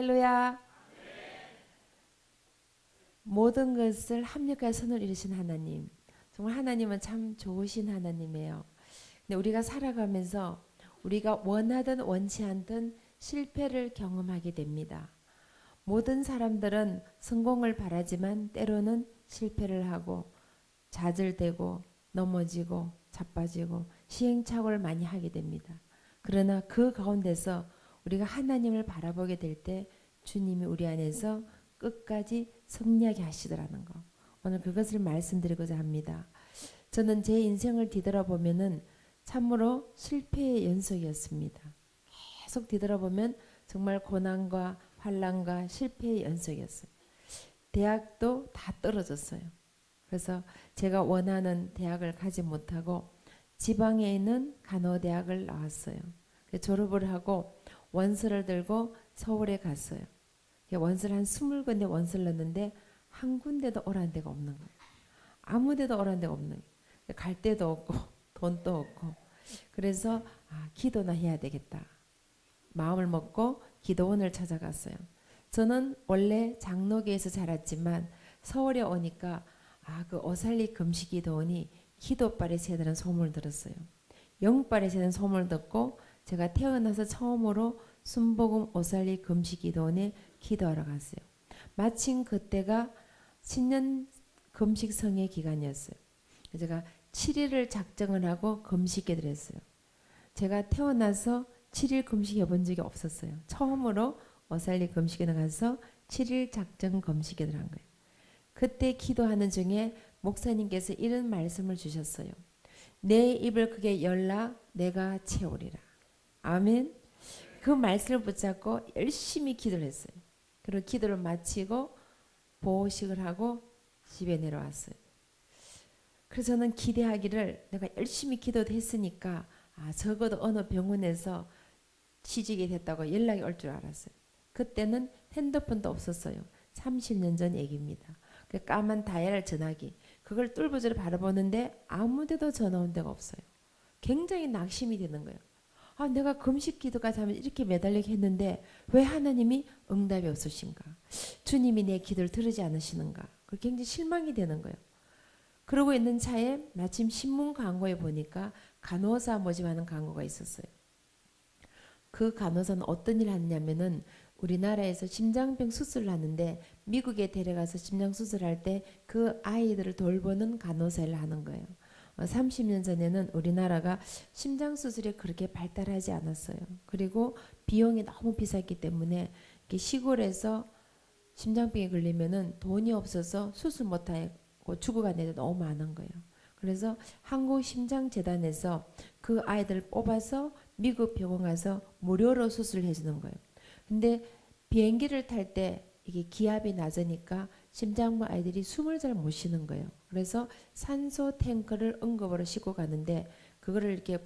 할렐루야. 모든 것을 합력하여 선을 이루신 하나님. 정말 하나님은 참 좋으신 하나님이에요. 근데 우리가 살아가면서 우리가 원하든 원치 않든 실패를 경험하게 됩니다. 모든 사람들은 성공을 바라지만 때로는 실패를 하고 좌절되고 넘어지고 자빠지고 시행착오를 많이 하게 됩니다. 그러나 그 가운데서 우리가 하나님을 바라보게 될 때 주님이 우리 안에서 끝까지 승리하게 하시더라는 거. 오늘 그것을 말씀드리고자 합니다. 저는 제 인생을 뒤돌아보면은 참으로 실패의 연속이었습니다. 계속 뒤돌아보면 정말 고난과 환난과 실패의 연속이었어요. 대학도 다 떨어졌어요. 그래서 제가 원하는 대학을 가지 못하고 지방에 있는 간호대학을 나왔어요. 졸업을 하고 원서를 들고 서울에 갔어요. 원서를 한 20군데 원서를 넣었는데 한 군데도 오라는 데가 없는 거예요. 아무 데도 오라는 데가 없는 거예요. 갈 데도 없고 돈도 없고. 그래서 기도나 해야 되겠다. 마음을 먹고 기도원을 찾아갔어요. 저는 원래 장로교에서 자랐지만 서울에 오니까 그 오살리 금식기도원이 기도발에 세다는 소문을 들었어요. 영발에 세다는 소문을 듣고 제가 태어나서 처음으로 순복음 오살리 금식기도원에 기도하러 갔어요. 마침 그때가 신년 금식성의 기간이었어요. 제가 7일을 작정을 하고 금식에 들었어요. 제가 태어나서 7일 금식해 본 적이 없었어요. 처음으로 오살리 금식에 나가서 7일 작정 금식에 들어간 거예요. 그때 기도하는 중에 목사님께서 이런 말씀을 주셨어요. 내 입을 크게 열라 내가 채우리라. 아멘. 그 말씀을 붙잡고 열심히 기도를 했어요. 그리고 기도를 마치고 보호식을 하고 집에 내려왔어요. 그래서 저는 기대하기를 내가 열심히 기도도 했으니까 적어도 어느 병원에서 취직이 됐다고 연락이 올 줄 알았어요. 그때는 핸드폰도 없었어요. 30년 전 얘기입니다. 그 까만 다이얼 전화기 그걸 뚫부지를 바라보는데 아무데도 전화 온 데가 없어요. 굉장히 낙심이 되는 거예요. 내가 금식 기도까지 하면 이렇게 매달리게 했는데 왜 하나님이 응답이 없으신가? 주님이 내 기도를 들으지 않으시는가? 굉장히 실망이 되는 거예요. 그러고 있는 차에 마침 신문 광고에 보니까 간호사 모집하는 광고가 있었어요. 그 간호사는 어떤 일을 하느냐면은 우리나라에서 심장병 수술을 하는데 미국에 데려가서 심장 수술할 때 그 아이들을 돌보는 간호사 일을 하는 거예요. 30년 전에는 우리나라가 심장 수술이 그렇게 발달하지 않았어요. 그리고 비용이 너무 비쌌기 때문에 시골에서 심장병에 걸리면은 돈이 없어서 수술 못하고 죽어가는 애들 너무 많은 거예요. 그래서 한국심장재단에서 그 아이들을 뽑아서 미국 병원 가서 무료로 수술을 해주는 거예요. 근데 비행기를 탈 때 이게 기압이 낮으니까 심장부 아이들이 숨을 잘 못 쉬는 거예요. 그래서 산소 탱크를 응급으로 싣고 가는데 그거를 이렇게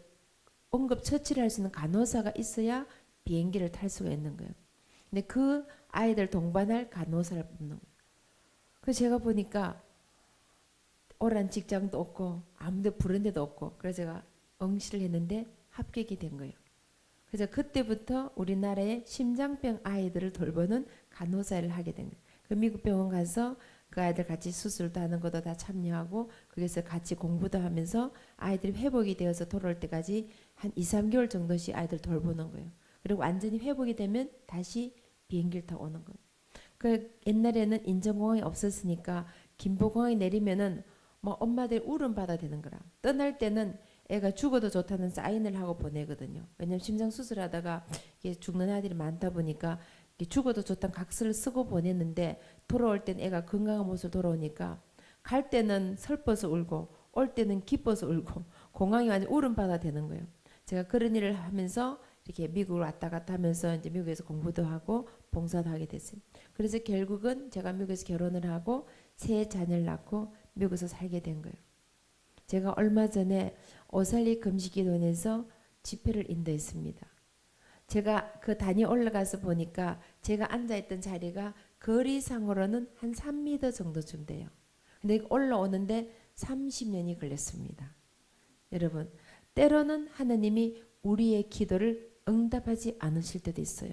응급 처치를 할 수 있는 간호사가 있어야 비행기를 탈 수가 있는 거예요. 근데 그 아이들 동반할 간호사를 뽑는 거예요. 그래서 제가 보니까 오란 직장도 없고 아무데 부른 데도 없고 그래서 제가 응시를 했는데 합격이 된 거예요. 그래서 그때부터 우리나라의 심장병 아이들을 돌보는 간호사를 하게 된 거예요. 그 미국 병원 가서 그 아이들 같이 수술도 하는 것도 다 참여하고 거기서 같이 공부도 하면서 아이들이 회복이 되어서 돌아올 때까지 한 2, 3개월 정도씩 아이들 돌보는 거예요. 그리고 완전히 회복이 되면 다시 비행기를 타고 오는 거예요. 그 옛날에는 인천공항이 없었으니까 김포공항에 내리면은 엄마들 울음 받아야 되는 거라. 떠날 때는 애가 죽어도 좋다는 사인을 하고 보내거든요. 왜냐면 심장 수술하다가 죽는 아이들이 많다 보니까 죽어도 좋다는 각서를 쓰고 보냈는데 돌아올 땐 애가 건강한 모습으로 돌아오니까 갈 때는 슬퍼서 울고 올 때는 기뻐서 울고 공항이 완전 울음 받아야 되는 거예요. 제가 그런 일을 하면서 이렇게 미국을 왔다 갔다 하면서 이제 미국에서 공부도 하고 봉사도 하게 됐어요. 그래서 결국은 제가 미국에서 결혼을 하고 세 자녀를 낳고 미국에서 살게 된 거예요. 제가 얼마 전에 오살리 금식기도원에서 집회를 인도했습니다. 제가 그 단위 올라가서 보니까 제가 앉아있던 자리가 거리상으로는 한 3m 정도쯤 돼요. 근데 올라오는데 30년이 걸렸습니다. 여러분, 때로는 하나님이 우리의 기도를 응답하지 않으실 때도 있어요.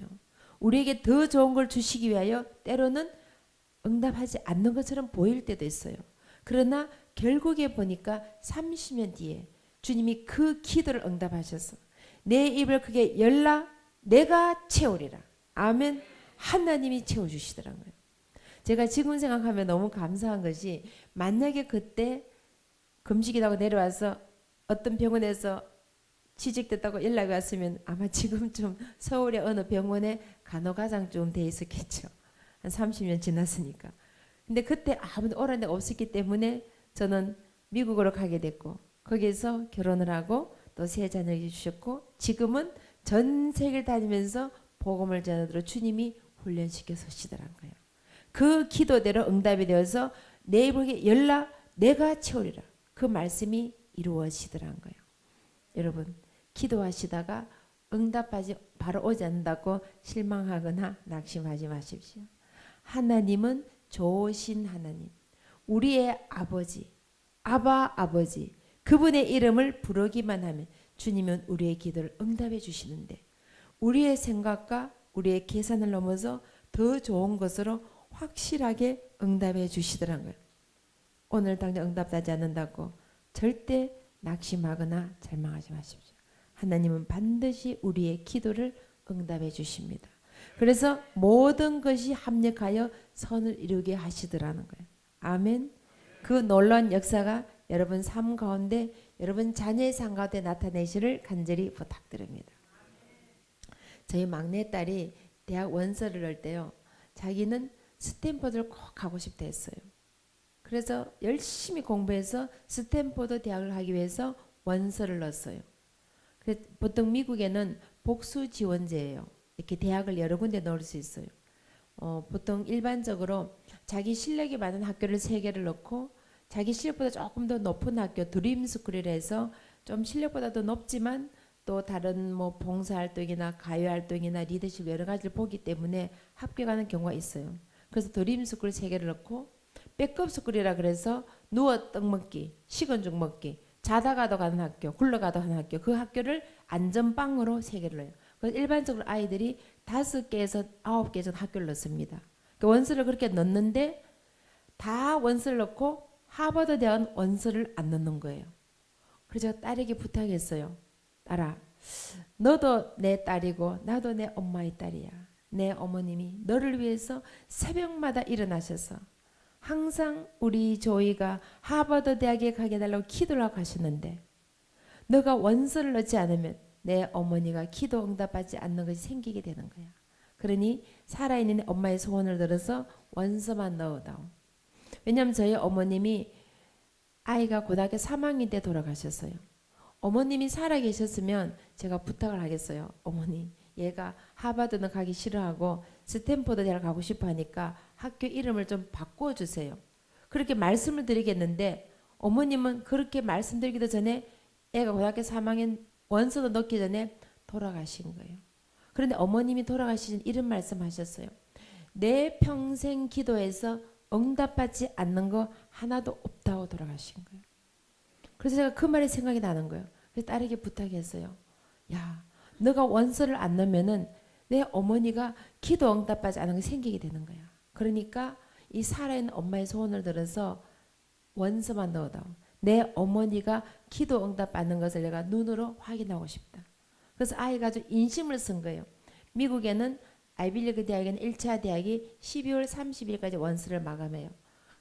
우리에게 더 좋은 걸 주시기 위하여 때로는 응답하지 않는 것처럼 보일 때도 있어요. 그러나 결국에 보니까 30년 뒤에 주님이 그 기도를 응답하셔서 내 입을 크게 열라 내가 채우리라. 아멘. 하나님이 채워주시더라고요. 제가 지금 생각하면 너무 감사한 것이 만약에 그때 금식이라고 내려와서 어떤 병원에서 취직됐다고 연락이 왔으면 아마 지금쯤 서울의 어느 병원에 간호과장쯤 돼 있었겠죠. 한 30년 지났으니까. 근데 그때 아무도 오라는 데가 없었기 때문에 저는 미국으로 가게 됐고 거기서 결혼을 하고 또 세 자녀를 주셨고 지금은 전 세계를 다니면서 복음을 전하도록 주님이 훈련시켜서 시더란 거예요. 그 기도대로 응답이 되어서 내 입을 열라 내가 채우리라. 그 말씀이 이루어지더란 거예요. 여러분 기도하시다가 응답하지 바로 오지 않는다고 실망하거나 낙심하지 마십시오. 하나님은 좋으신 하나님, 우리의 아버지, 아바 아버지, 그분의 이름을 부르기만 하면 주님은 우리의 기도를 응답해 주시는데 우리의 생각과 우리의 계산을 넘어서 더 좋은 것으로 확실하게 응답해 주시더란 거예요. 오늘 당장 응답하지 않는다고 절대 낙심하거나 절망하지 마십시오. 하나님은 반드시 우리의 기도를 응답해 주십니다. 그래서 모든 것이 합력하여 선을 이루게 하시더라는 거예요. 아멘. 그 놀라운 역사가 여러분 삶 가운데 여러분 자녀의 삶 가운데 나타내시를 간절히 부탁드립니다. 저희 막내딸이 대학 원서를 넣을 때요. 자기는 스탠퍼드를 꼭 가고 싶다 했어요. 그래서 열심히 공부해서 스탠퍼드 대학을 가기 위해서 원서를 넣었어요. 보통 미국에는 복수 지원제예요. 이렇게 대학을 여러 군데 넣을 수 있어요. 보통 일반적으로 자기 실력이 많은 학교를 3개를 넣고 자기 실력보다 조금 더 높은 학교 드림스쿨이라 해서 좀 실력보다 더 높지만 또 다른 뭐 봉사활동이나 가요활동이나 리더십 여러 가지를 보기 때문에 합격하는 경우가 있어요. 그래서 드림스쿨 3개를 넣고 백업스쿨이라 그래서 누워 떡 먹기, 식은 죽 먹기, 자다가도 가는 학교, 굴러가도 가는 학교, 그 학교를 안전빵으로 3개를 넣어요. 그래서 일반적으로 아이들이 5개에서 9개 정도 학교를 넣습니다. 그 원서를 그렇게 넣는데 다 원서를 넣고 하버드 대학은 원서를 안 넣는 거예요. 그래서 제가 딸에게 부탁했어요. 딸아, 너도 내 딸이고 나도 내 엄마의 딸이야. 내 어머님이 너를 위해서 새벽마다 일어나셔서 항상 우리 조이가 하버드 대학에 가게 해달라고 기도를 하고 하셨는데 너가 원서를 넣지 않으면 내 어머니가 기도 응답하지 않는 것이 생기게 되는 거야. 그러니 살아있는 엄마의 소원을 들어서 원서만 넣어다오. 왜냐하면 저희 어머님이 아이가 고등학교 3학년 때 돌아가셨어요. 어머님이 살아계셨으면 제가 부탁을 하겠어요. 어머니, 얘가 하버드는 가기 싫어하고 스탠포드 대학을 가고 싶어 하니까 학교 이름을 좀 바꿔주세요. 그렇게 말씀을 드리겠는데 어머님은 그렇게 말씀드리기도 전에 애가 고등학교 3학년 원서도 넣기 전에 돌아가신 거예요. 그런데 어머님이 돌아가시신 이런 말씀하셨어요. 내 평생 기도에서 응답받지 않는 거 하나도 없다고 돌아가신 거예요. 그래서 제가 그 말이 생각이 나는 거예요. 그래서 딸에게 부탁했어요. 야, 너가 원서를 안 넣으면은 내 어머니가 기도 응답받지 않은 게 생기게 되는 거야. 그러니까 이 살아있는 엄마의 소원을 들어서 원서만 넣어다오. 내 어머니가 기도 응답받는 것을 내가 눈으로 확인하고 싶다. 그래서 아이가 아주 인심을 쓴 거예요. 미국에는 아이빌리그 대학에는 1차 대학이 12월 30일까지 원서를 마감해요.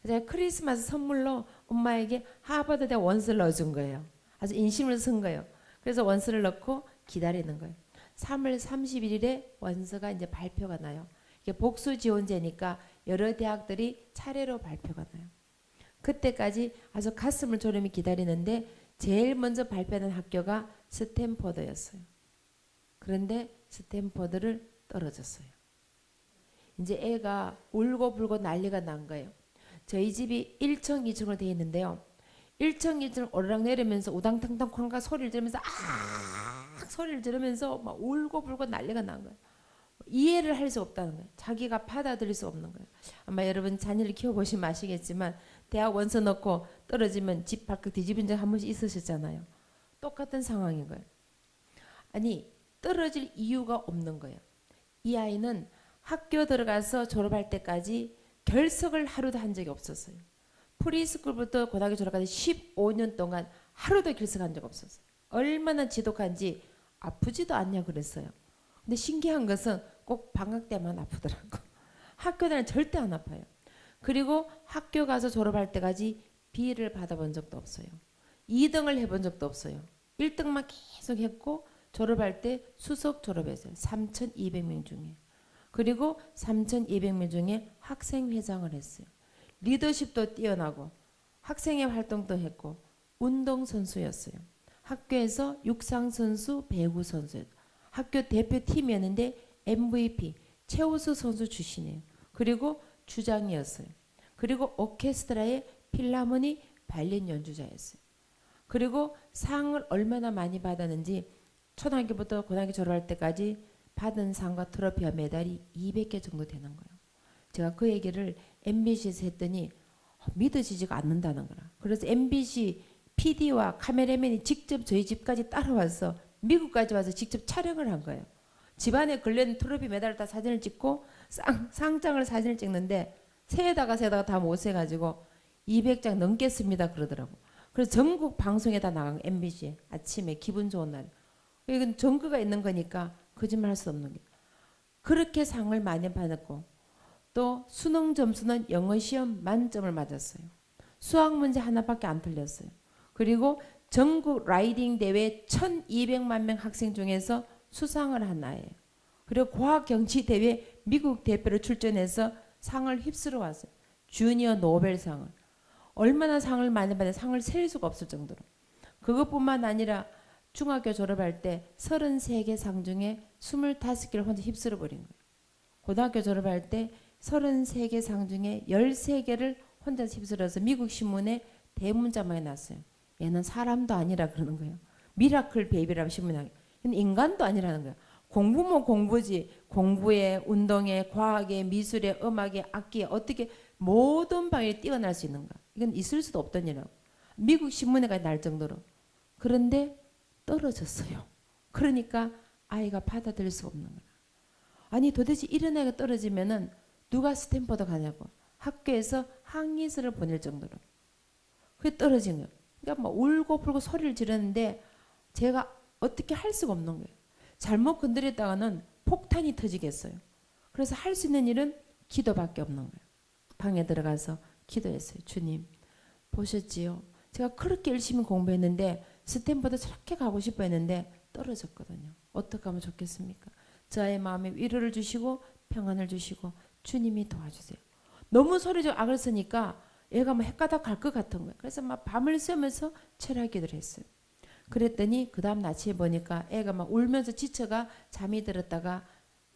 그래서 제가 크리스마스 선물로 엄마에게 하버드 대학 원서를 넣어준 거예요. 아주 인심을 쓴 거예요. 그래서 원서를 넣고 기다리는 거예요. 3월 31일에 원서가 이제 발표가 나요. 이게 복수 지원제니까 여러 대학들이 차례로 발표가 나요. 그때까지 아주 가슴을 졸이며 기다리는데 제일 먼저 발표한 학교가 스탠포드였어요. 그런데 스탠포드를 떨어졌어요. 이제 애가 울고불고 난리가 난 거예요. 저희 집이 1층, 2층으로 되어 있는데요. 1층, 2층 오르락 내리면서 우당탕탕 콩가 소리를 지르면서 소리를 지르면서 막 울고불고 난리가 난 거예요. 이해를 할 수 없다는 거예요. 자기가 받아들일 수 없는 거예요. 아마 여러분 자녀를 키워보시면 아시겠지만 대학 원서 넣고 떨어지면 집 밖을 뒤집은 적 한 번씩 있으셨잖아요. 똑같은 상황인 거예요. 아니 떨어질 이유가 없는 거예요. 이 아이는 학교 들어가서 졸업할 때까지 결석을 하루도 한 적이 없었어요. 프리스쿨부터 고등학교 졸업까지 15년 동안 하루도 결석한 적 없었어요. 얼마나 지독한지 아프지도 않냐 그랬어요. 근데 신기한 것은 꼭 방학 때만 아프더라고. 학교 다닐 절대 안 아파요. 그리고 학교 가서 졸업할 때까지 B를 받아본 적도 없어요. 2등을 해본 적도 없어요. 1등만 계속 했고 졸업할 때 수석 졸업했어요. 3,200명 중에. 그리고 3,200명 중에 학생회장을 했어요. 리더십도 뛰어나고 학생회 활동도 했고 운동선수였어요. 학교에서 육상선수, 배구선수, 학교 대표팀이었는데 MVP, 최우수 선수 출신이에요. 그리고 주장이었어요. 그리고 오케스트라의 필라모니 바이올린 연주자였어요. 그리고 상을 얼마나 많이 받았는지 초등학교부터 고등학교 졸업할 때까지 받은 상과 트로피와 메달이 200개 정도 되는 거예요. 제가 그 얘기를 MBC에서 했더니 믿어지지가 않는다는 거라. 그래서 MBC PD와 카메라맨이 직접 저희 집까지 따라와서 미국까지 와서 직접 촬영을 한 거예요. 집안에 걸려있는 트로피 메달을 다 사진을 찍고 상장을 사진을 찍는데 세에다가 다 못 세가지고 200장 넘겠습니다 그러더라고. 그래서 전국 방송에 다 나간 MBC에 아침에 기분 좋은 날. 이건 전거가 있는 거니까 거짓말 할 수 없는 게. 그렇게 상을 많이 받았고 또 수능 점수는 영어 시험 만점을 맞았어요. 수학 문제 하나밖에 안 틀렸어요. 그리고 전국 라이딩 대회 1,200만 명 학생 중에서 수상을 한 아이예요. 그리고 과학 경치 대회 미국 대표로 출전해서 상을 휩쓸어 왔어요. 주니어 노벨상을. 얼마나 상을 많이 받아 상을 셀 수가 없을 정도로. 그것뿐만 아니라 중학교 졸업할 때 33개 상 중에 25개를 혼자 휩쓸어 버린 거예요. 고등학교 졸업할 때 33개 상 중에 13개를 혼자 휩쓸어서 미국 신문에 대문자막에 났어요. 얘는 사람도 아니라 그러는 거예요. 미라클 베이비라고 신문에. 얘는 인간도 아니라는 거예요. 공부면 공부지. 공부에, 운동에, 과학에, 미술에, 음악에, 악기에 어떻게 모든 방에 뛰어날 수 있는가. 이건 있을 수도 없던 일이라고. 미국 신문에까지 날 정도로. 그런데 떨어졌어요. 그러니까 아이가 받아들일 수 없는 거야. 아니 도대체 이런 애가 떨어지면은 누가 스탠퍼드 가냐고. 학교에서 항의서를 보낼 정도로. 그게 떨어진 거예요. 그러니까 막 울고 불고 소리를 지르는데 제가 어떻게 할 수가 없는 거예요. 잘못 건드렸다가는 폭탄이 터지겠어요. 그래서 할 수 있는 일은 기도밖에 없는 거예요. 방에 들어가서 기도했어요. 주님 보셨지요? 제가 그렇게 열심히 공부했는데 스탠퍼드 저렇게 가고 싶어 했는데 떨어졌거든요. 어떻게 하면 좋겠습니까? 저의 마음에 위로를 주시고 평안을 주시고 주님이 도와주세요. 너무 소리적 악을 쓰니까 얘가 막 헷가닥 갈 것 같은 거예요. 그래서 막 밤을 새면서 철학 기도를 했어요. 그랬더니 그 다음 아침에 보니까 애가 막 울면서 지쳐가 잠이 들었다가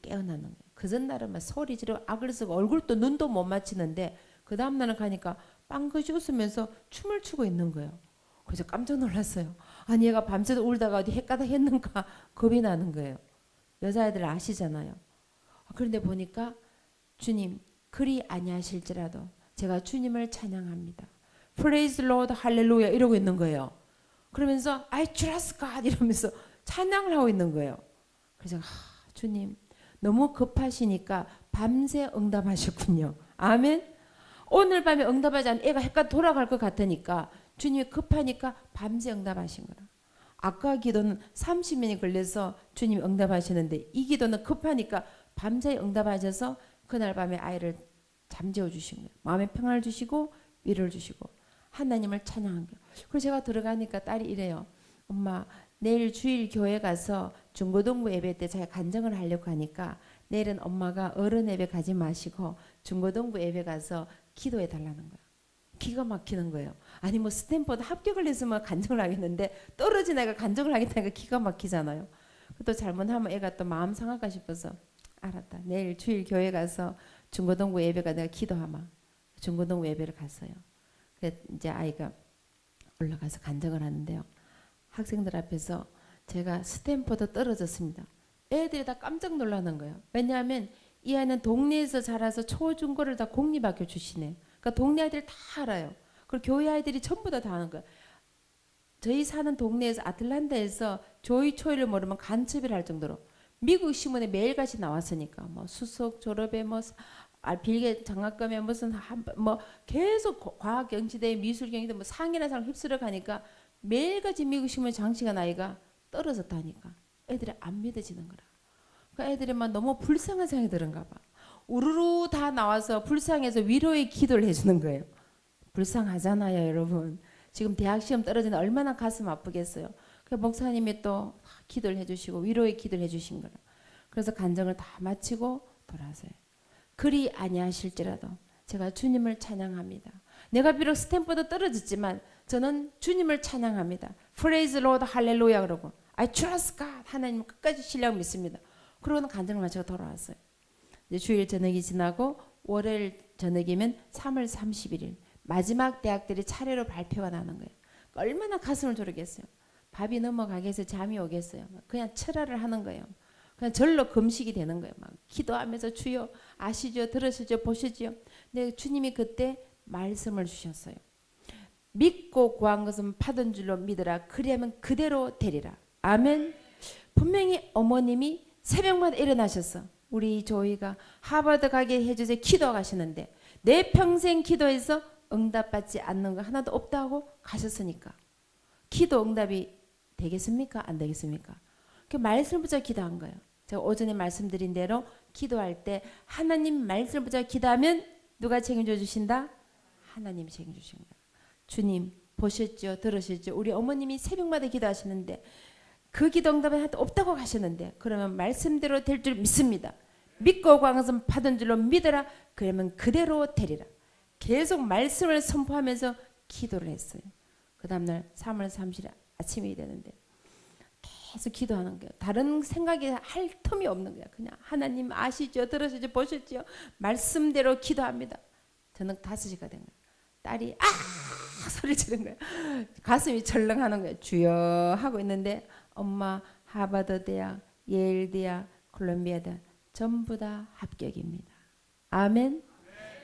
깨어나는 거예요. 그 전날은 막 소리 지르고 악을 쓰고 얼굴도 눈도 못 맞히는데 그 다음 날은 가니까 빵긋이 웃으면서 춤을 추고 있는 거예요. 그래서 깜짝 놀랐어요. 아니 얘가 밤새도 울다가 어디 헷가닥 했는가 겁이 나는 거예요. 여자애들 아시잖아요. 그런데 보니까 주님 그리 아니하실지라도 제가 주님을 찬양합니다. Praise Lord, 할렐루야 이러고 있는 거예요. 그러면서 I trust God 이러면서 찬양을 하고 있는 거예요. 그래서 주님 너무 급하시니까 밤새 응답하셨군요. 아멘. 오늘 밤에 응답하지 않으면 애가 헷갈려 돌아갈 것 같으니까 주님이 급하니까 밤새 응답하신 거라. 아까 기도는 30년이 걸려서 주님이 응답하시는데 이 기도는 급하니까 밤새 응답하셔서 그날 밤에 아이를 잠재워 주신 거예요. 마음의 평안을 주시고 위로를 주시고 하나님을 찬양한 거예요. 그래서 제가 들어가니까 딸이 이래요. 엄마 내일 주일 교회 가서 중고등부 예배 때 제가 간증을 하려고 하니까 내일은 엄마가 어른 예배 가지 마시고 중고등부 예배 가서 기도해 달라는 거예요. 기가 막히는 거예요. 아니 뭐 스탠퍼드 합격을 했으면 간증을 하겠는데 떨어진 애가 간증을 하겠다니까 기가 막히잖아요. 또 잘못하면 애가 또 마음 상할까 싶어서 알았다. 내일 주일 교회 가서 중고등부 예배가 내가 기도하마. 중고등부 예배를 갔어요. 그래서 이제 아이가 올라가서 간증을 하는데요. 학생들 앞에서 제가 스탠퍼드 떨어졌습니다. 애들이 다 깜짝 놀라는 거예요. 왜냐하면 이 아이는 동네에서 자라서 초중고를 다 공립학교 출신이에요. 그러니까 동네 아이들 다 알아요. 그리고 교회 아이들이 전부 다 아는 거예요. 저희 사는 동네에서 아틀란타에서 조이 초이를 모르면 간첩이라 할 정도로 미국 신문에 매일같이 나왔으니까 뭐 수석 졸업에 뭐 빌게 장학금에 무슨 뭐 계속 과학 경시대 미술 경시대 뭐 상이나 상 휩쓸어 가니까 매일같이 미국 신문 장치가 나이가 떨어졌다니까 애들이 안 믿어지는 거라. 그 애들이 막 너무 불쌍한 생각이 드는가 봐. 우르르 다 나와서 불쌍해서 위로의 기도를 해주는 거예요. 불쌍하잖아요, 여러분. 지금 대학 시험 떨어지는 얼마나 가슴 아프겠어요. 그 목사님이 또 기도를 해주시고 위로의 기도를 해주신 거라. 그래서 간증을 다 마치고 돌아서요. 그리 아니하실지라도 제가 주님을 찬양합니다. 내가 비록 스탠퍼드 떨어졌지만 저는 주님을 찬양합니다. Praise Lord, 할렐루야 그러고 I trust God, 하나님 끝까지 신뢰하고 믿습니다. 그러고는 간증을 마치고 돌아왔어요. 이제 주일 저녁이 지나고 월요일 저녁이면 3월 31일 마지막 대학들이 차례로 발표가 나는 거예요. 얼마나 가슴을 졸이겠어요. 밥이 넘어가겠어요. 잠이 오겠어요. 그냥 철야를 하는 거예요. 그냥 절로 금식이 되는 거예요. 막 기도하면서 주여 아시죠? 들으시죠? 보시죠? 근데 주님이 그때 말씀을 주셨어요. 믿고 구한 것은 받은 줄로 믿으라. 그리하면 그대로 되리라. 아멘. 분명히 어머님이 새벽마다 일어나셨어. 우리 조이가 하버드 가게 해주세요. 기도 가시는데 내 평생 기도해서 응답받지 않는 거 하나도 없다고 가셨으니까 기도 응답이 되겠습니까? 안 되겠습니까? 그 말씀을 붙잡아 기도한 거예요. 제가 오전에 말씀드린 대로 기도할 때 하나님 말씀을 붙잡아 기도하면 누가 책임져 주신다? 하나님이 책임져 주신 거예요. 주님 보셨죠? 들으셨죠? 우리 어머님이 새벽마다 기도하시는데 그 기도 응답은 하나도 없다고 가셨는데 그러면 말씀대로 될 줄 믿습니다. 믿고 구한 것은 받은 줄로 믿으라. 그러면 그대로 되리라. 계속 말씀을 선포하면서 기도를 했어요. 그 다음날 3월 30일 아침이 되는데 계속 기도하는 거예요. 다른 생각이 할 틈이 없는 거야. 그냥 하나님 아시죠? 들으시죠? 보셨죠? 말씀대로 기도합니다. 저녁 5시가 된 거예요. 딸이 소리 지른 거예요. 가슴이 철렁하는 거예요. 주여 하고 있는데 엄마 하버드 대학, 예일 대학, 콜롬비아 대학 전부 다 합격입니다. 아멘.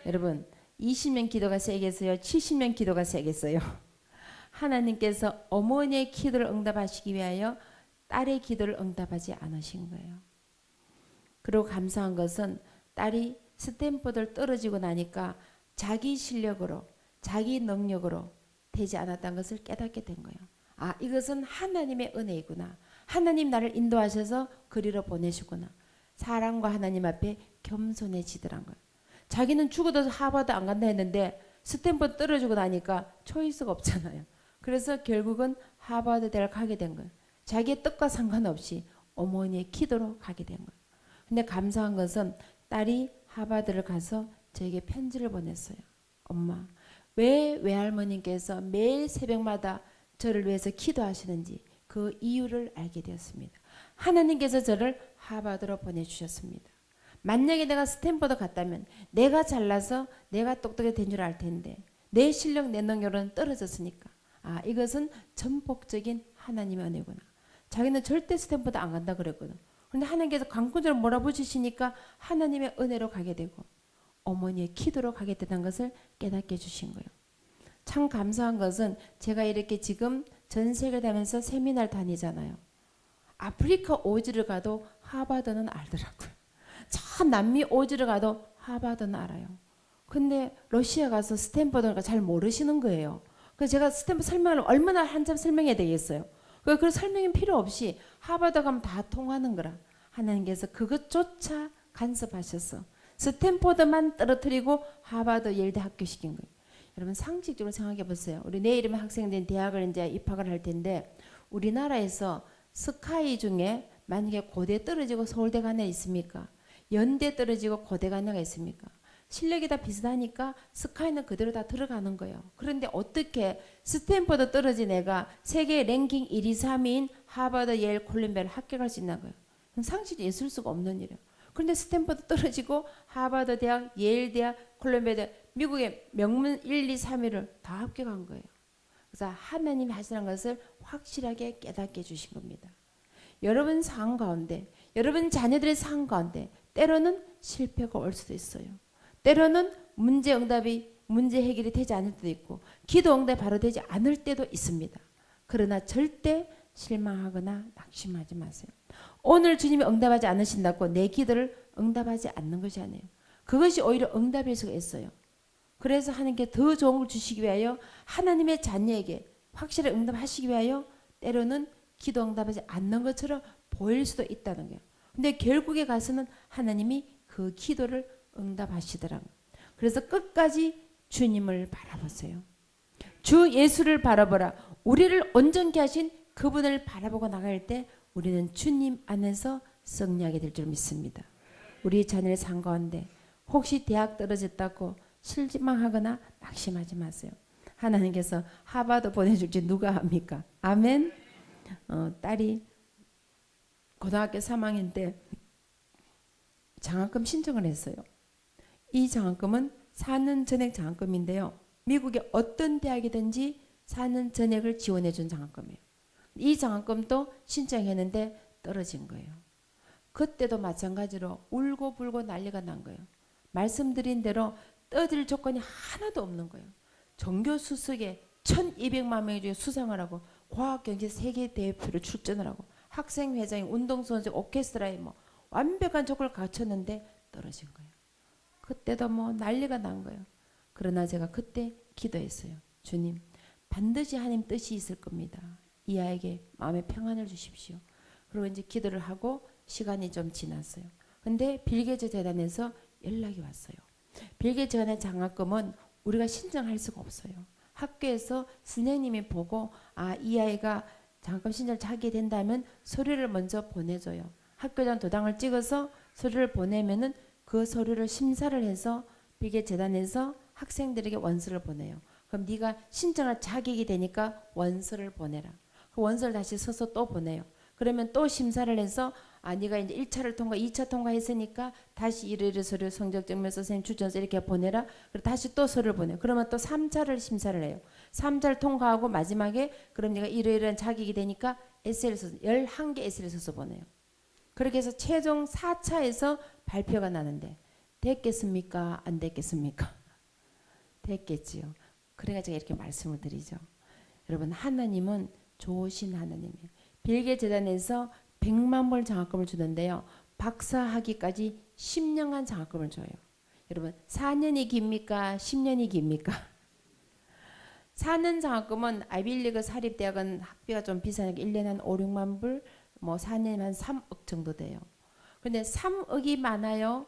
여러분 20년 기도가 세겠어요? 70년 기도가 세겠어요? 하나님께서 어머니의 기도를 응답하시기 위하여 딸의 기도를 응답하지 않으신 거예요. 그리고 감사한 것은 딸이 스탠퍼드를 떨어지고 나니까 자기 실력으로 자기 능력으로 되지 않았다는 것을 깨닫게 된 거예요. 아, 이것은 하나님의 은혜이구나. 하나님 나를 인도하셔서 그리로 보내시구나. 사랑과 하나님 앞에 겸손해지더란 거예요. 자기는 죽어도 하버드 안 간다 했는데 스탠퍼드 떨어지고 나니까 초이스가 없잖아요. 그래서 결국은 하버드 대를 가게 된 거예요. 자기의 뜻과 상관없이 어머니의 기도로 가게 된 거예요. 근데 감사한 것은 딸이 하버드를 가서 저에게 편지를 보냈어요. 엄마, 왜 외할머님께서 매일 새벽마다 저를 위해서 기도하시는지 그 이유를 알게 되었습니다. 하나님께서 저를 하버드로 보내주셨습니다. 만약에 내가 스탠퍼드 갔다면 내가 잘나서 내가 똑똑히 된 줄 알 텐데 내 실력 내 능력은 떨어졌으니까 아, 이것은 전폭적인 하나님의 은혜구나. 자기는 절대 스탠퍼드 안 간다 그랬거든. 그런데 하나님께서 강권적으로 몰아붙이시니까 하나님의 은혜로 가게 되고 어머니의 기도로 가게 되는 것을 깨닫게 해주신 거예요. 참 감사한 것은 제가 이렇게 지금 전 세계를 다니면서 세미나를 다니잖아요. 아프리카 오지를 가도 하버드는 알더라고요. 저 남미 오지를 가도 하버드는 알아요. 근데 러시아 가서 스탠퍼드가 잘 모르시는 거예요. 그래서 제가 스탠퍼드 설명을 얼마나 한참 설명해야 되겠어요. 그 설명이 필요 없이 하버드 가면 다 통하는 거라. 하나님께서 그것조차 간섭하셔서 스탠퍼드만 떨어뜨리고 하버드 예일대 합격시킨 거예요. 여러분 상식적으로 생각해 보세요. 우리 내일이면 학생들이 대학을 이제 입학을 할 텐데 우리나라에서 스카이 중에 만약에 고대 떨어지고 서울대 가는 애 있습니까? 연대 떨어지고 고대 가는 애가 있습니까? 실력이 다 비슷하니까 스카이는 그대로 다 들어가는 거예요. 그런데 어떻게 스탠퍼드 떨어진 애가 세계 랭킹 1, 2, 3위인 하버드, 예일, 콜롬비아를 합격할 수 있나 거예요. 상식이 있을 수가 없는 일이에요. 그런데 스탠퍼드 떨어지고 하버드 대학, 예일 대학, 콜롬비아 대학, 미국의 명문 1, 2, 3위를 다 합격한 거예요. 그래서 하나님이 하시는 것을 확실하게 깨닫게 해주신 겁니다. 여러분 상황 가운데, 여러분 자녀들의 상황 가운데 때로는 실패가 올 수도 있어요. 때로는 문제 해결이 되지 않을 때도 있고 기도 응답이 바로 되지 않을 때도 있습니다. 그러나 절대 실망하거나 낙심하지 마세요. 오늘 주님이 응답하지 않으신다고 내 기도를 응답하지 않는 것이 아니에요. 그것이 오히려 응답일 수가 있어요. 그래서 하나님께 더 좋은 걸 주시기 위하여 하나님의 자녀에게 확실히 응답하시기 위하여 때로는 기도 응답하지 않는 것처럼 보일 수도 있다는 거예요. 근데 결국에 가서는 하나님이 그 기도를 응답하시더라고요. 그래서 끝까지 주님을 바라보세요. 주 예수를 바라보라. 우리를 온전케 하신 그분을 바라보고 나갈 때 우리는 주님 안에서 승리하게 될 줄 믿습니다. 우리 자녀의 삶 가운데 혹시 대학 떨어졌다고 실망하거나 낙심하지 마세요. 하나님께서 하버드 보내줄지 누가 합니까? 아멘. 딸이 고등학교 3학년 때 장학금 신청을 했어요. 이 장학금은 4년 전액 장학금인데요. 미국의 어떤 대학이든지 4년 전액을 지원해 준 장학금이에요. 이 장학금도 신청했는데 떨어진 거예요. 그때도 마찬가지로 울고 불고 난리가 난 거예요. 말씀드린 대로 떠들 조건이 하나도 없는 거예요. 전교 수석에 1200만 명 중에 수상을 하고 과학경제 세계 대표로 출전을 하고 학생회장이 운동선수 오케스트라에 뭐 완벽한 조건을 갖췄는데 떨어진 거예요. 그때도 뭐 난리가 난 거예요. 그러나 제가 그때 기도했어요. 주님, 반드시 하나님 뜻이 있을 겁니다. 이 아이에게 마음의 평안을 주십시오. 그리고 이제 기도를 하고 시간이 좀 지났어요. 근데 빌게이츠 재단에서 연락이 왔어요. 빌게이츠 재단의 장학금은 우리가 신청할 수가 없어요. 학교에서 선생님이 보고 이 아이가 장학금 신청을 하게 된다면 서류를 먼저 보내줘요. 학교장 도장을 찍어서 서류를 보내면은 그 서류를 심사를 해서 빌게이츠 재단에서 학생들에게 원서를 보내요. 그럼 네가 신청할 자격이 되니까 원서를 보내라. 그 원서를 다시 써서 또 보내요. 그러면 또 심사를 해서 네가 이제 1차를 통과, 2차 통과했으니까 다시 이러이러 서류 성적 증명서 선생님 추천서 이렇게 보내라. 그리고 다시 또 서류를 보내요. 그러면 또 3차를 심사를 해요. 3차를 통과하고 마지막에 그럼 네가 이러이러한 자격이 되니까 에세이를 써서 11개 에세이를 써서 보내요. 그렇게 해서 최종 4차에서 발표가 나는데 됐겠습니까? 안 됐겠습니까? 됐겠지요. 그래가 제가 이렇게 말씀을 드리죠. 여러분, 하나님은 좋으신 하나님이에요. 빌게이츠 재단에서 100만 불 장학금을 주는데요. 박사학위까지 10년간 장학금을 줘요. 여러분, 4년이 깁니까? 10년이 깁니까? 4년 장학금은 아이비리그 사립대학은 학비가 좀 비싸니까 1년에 한 5, 6만 불, 뭐 4년이면 한 3억 정도 돼요. 근데 3억이 많아요.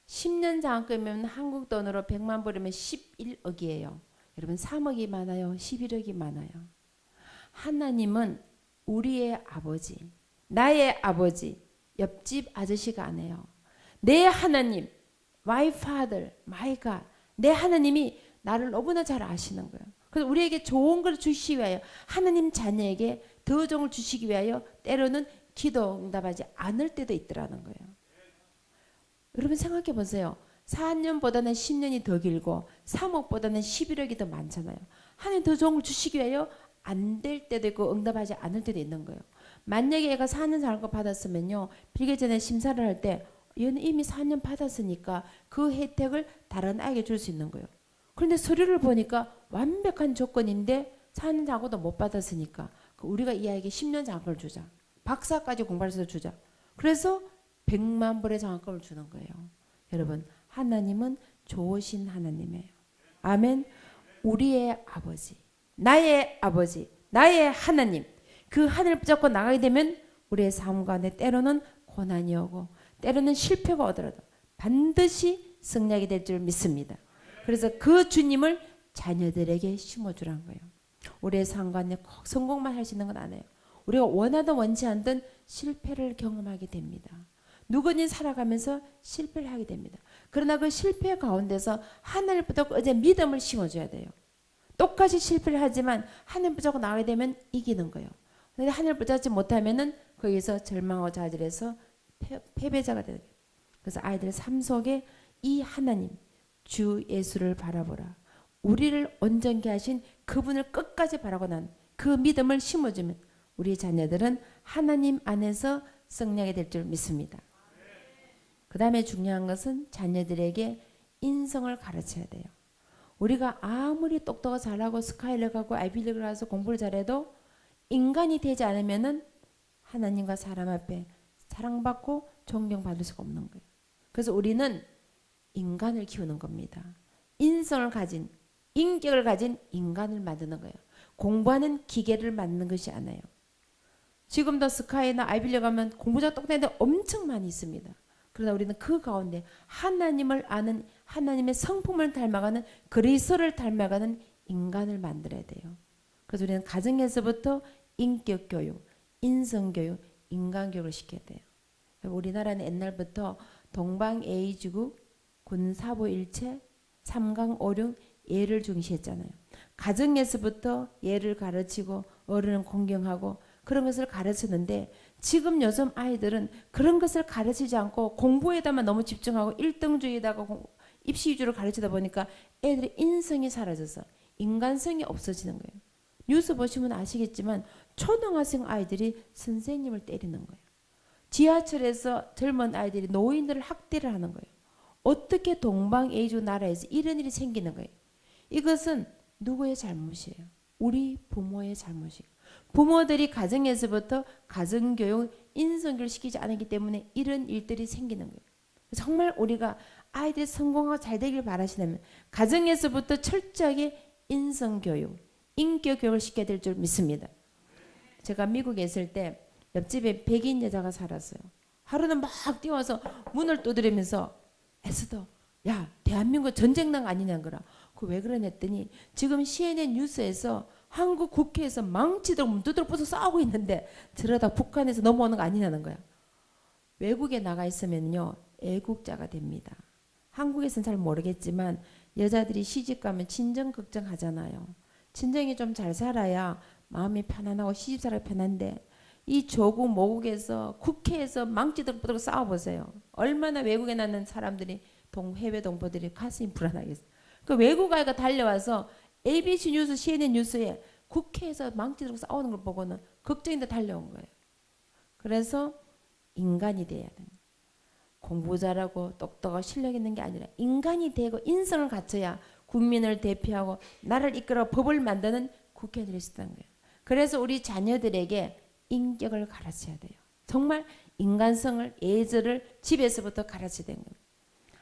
10년 장학금이면 한국 돈으로 100만 불이면 11억이에요. 여러분, 3억이 많아요? 11억이 많아요? 하나님은 우리의 아버지, 나의 아버지, 옆집 아저씨가 아니에요. 내 하나님, my father, my God, 내 하나님이 나를 너무나 잘 아시는 거예요. 그래서 우리에게 좋은 걸 주시기 위하여 하나님 자녀에게 더 좋은 걸 주시기 위하여 때로는 기도 응답하지 않을 때도 있더라는 거예요. 여러분 생각해 보세요. 4년보다는 10년이 더 길고 3억보다는 11억이 더 많잖아요. 하나님 더 좋은 걸 주시기 위하여 안 될 때도 있고 응답하지 않을 때도 있는 거예요. 만약에 애가 4년 장학금 받았으면요. 빌게이츠 재단에 심사를 할 때 얘는 이미 4년 받았으니까 그 혜택을 다른 아이에게 줄 수 있는 거예요. 그런데 서류를 보니까 완벽한 조건인데 4년 장학금도 못 받았으니까 우리가 이 아이에게 10년 장학금을 주자. 박사까지 공부해서 주자. 그래서 100만 불의 장학금을 주는 거예요. 여러분, 하나님은 좋으신 하나님이에요. 아멘. 우리의 아버지, 나의 아버지, 나의 하나님, 그 하늘을 붙잡고 나가게 되면 우리의 삶 가운데 때로는 고난이 오고 때로는 실패가 오더라도 반드시 승리하게 될 줄 믿습니다. 그래서 그 주님을 자녀들에게 심어주라는 거예요. 우리의 삶 가운데 꼭 성공만 할 수 있는 건 아니에요. 우리가 원하든 원치 않든 실패를 경험하게 됩니다. 누구든 살아가면서 실패를 하게 됩니다. 그러나 그 실패 가운데서 하늘을 붙잡고 이제 믿음을 심어줘야 돼요. 똑같이 실패를 하지만 하늘 붙잡고 나가게 되면 이기는 거예요. 그런데 하늘 붙잡지 못하면은 거기서 절망하고 좌절해서 패배자가 되는 거예요. 그래서 아이들 삶 속에 이 하나님 주 예수를 바라보라. 우리를 온전케 하신 그분을 끝까지 바라고 난 그 믿음을 심어주면 우리 자녀들은 하나님 안에서 승리하게 될 줄 믿습니다. 그 다음에 중요한 것은 자녀들에게 인성을 가르쳐야 돼요. 우리가 아무리 똑똑하고 잘하고 스카이를 가고 아이비리그를 가서 공부를 잘해도 인간이 되지 않으면은 하나님과 사람 앞에 사랑받고 존경받을 수가 없는 거예요. 그래서 우리는 인간을 키우는 겁니다. 인성을 가진, 인격을 가진 인간을 만드는 거예요. 공부하는 기계를 만드는 것이 아니에요. 지금도 스카이나 아이빌리에 가면 공부자 똑똑한 엄청 많이 있습니다. 그러나 우리는 그 가운데 하나님을 아는, 하나님의 성품을 닮아가는, 그리스도를 닮아가는 인간을 만들어야 돼요. 그래서 우리는 가정에서부터 인격 교육, 인성 교육, 인간 교육을 시켜야 돼요. 우리나라는 옛날부터 동방예의지국, 군사보일체, 삼강오륜, 예를 중시했잖아요. 가정에서부터 예를 가르치고 어른은 공경하고 그런 것을 가르치는데, 지금 요즘 아이들은 그런 것을 가르치지 않고 공부에다만 너무 집중하고 1등주의에다가 입시 위주로 가르치다 보니까 애들의 인성이 사라져서 인간성이 없어지는 거예요. 뉴스 보시면 아시겠지만 초등학생 아이들이 선생님을 때리는 거예요. 지하철에서 젊은 아이들이 노인들을 학대를 하는 거예요. 어떻게 동방예의주 나라에서 이런 일이 생기는 거예요. 이것은 누구의 잘못이에요? 우리 부모의 잘못이에요. 부모들이 가정에서부터 가정교육, 인성교육을 시키지 않았기 때문에 이런 일들이 생기는 거예요. 정말 우리가 아이들이 성공하고 잘 되길 바라시다면 가정에서부터 철저하게 인성교육, 인격교육을 시켜야 될 줄 믿습니다. 제가 미국에 있을 때 옆집에 백인 여자가 살았어요. 하루는 막 뛰어와서 문을 두드리면서 에스더, 야, 대한민국 전쟁난 아니냐는 거라. 그 왜 그러냐 했더니 지금 CNN 뉴스에서 한국 국회에서 망치들 문 두드려 부숴서 싸우고 있는데 저러다 북한에서 넘어오는 거 아니냐는 거야. 외국에 나가 있으면요 애국자가 됩니다. 한국에서는 잘 모르겠지만 여자들이 시집 가면 친정 걱정하잖아요. 친정이 좀 잘 살아야 마음이 편안하고 시집 살기 편한데 이 조국 모국에서 국회에서 망치들 부들고 싸워보세요. 얼마나 외국에 나는 사람들이 해외 동포들이 가슴이 불안하겠어요. 그 외국 아이가 달려와서 ABC 뉴스, CNN 뉴스에 국회에서 망치 들고 싸우는 걸 보고는 걱정인데 달려온 거예요. 그래서 인간이 돼야 됩니다. 공부 잘하고 똑똑하고 실력 있는 게 아니라 인간이 되고 인성을 갖춰야 국민을 대표하고 나라를 이끌어 법을 만드는 국회의원이 수 있다는 거예요. 그래서 우리 자녀들에게 인격을 가르쳐야 돼요. 정말 인간성을, 예절을 집에서부터 가르쳐야 되는 거예요.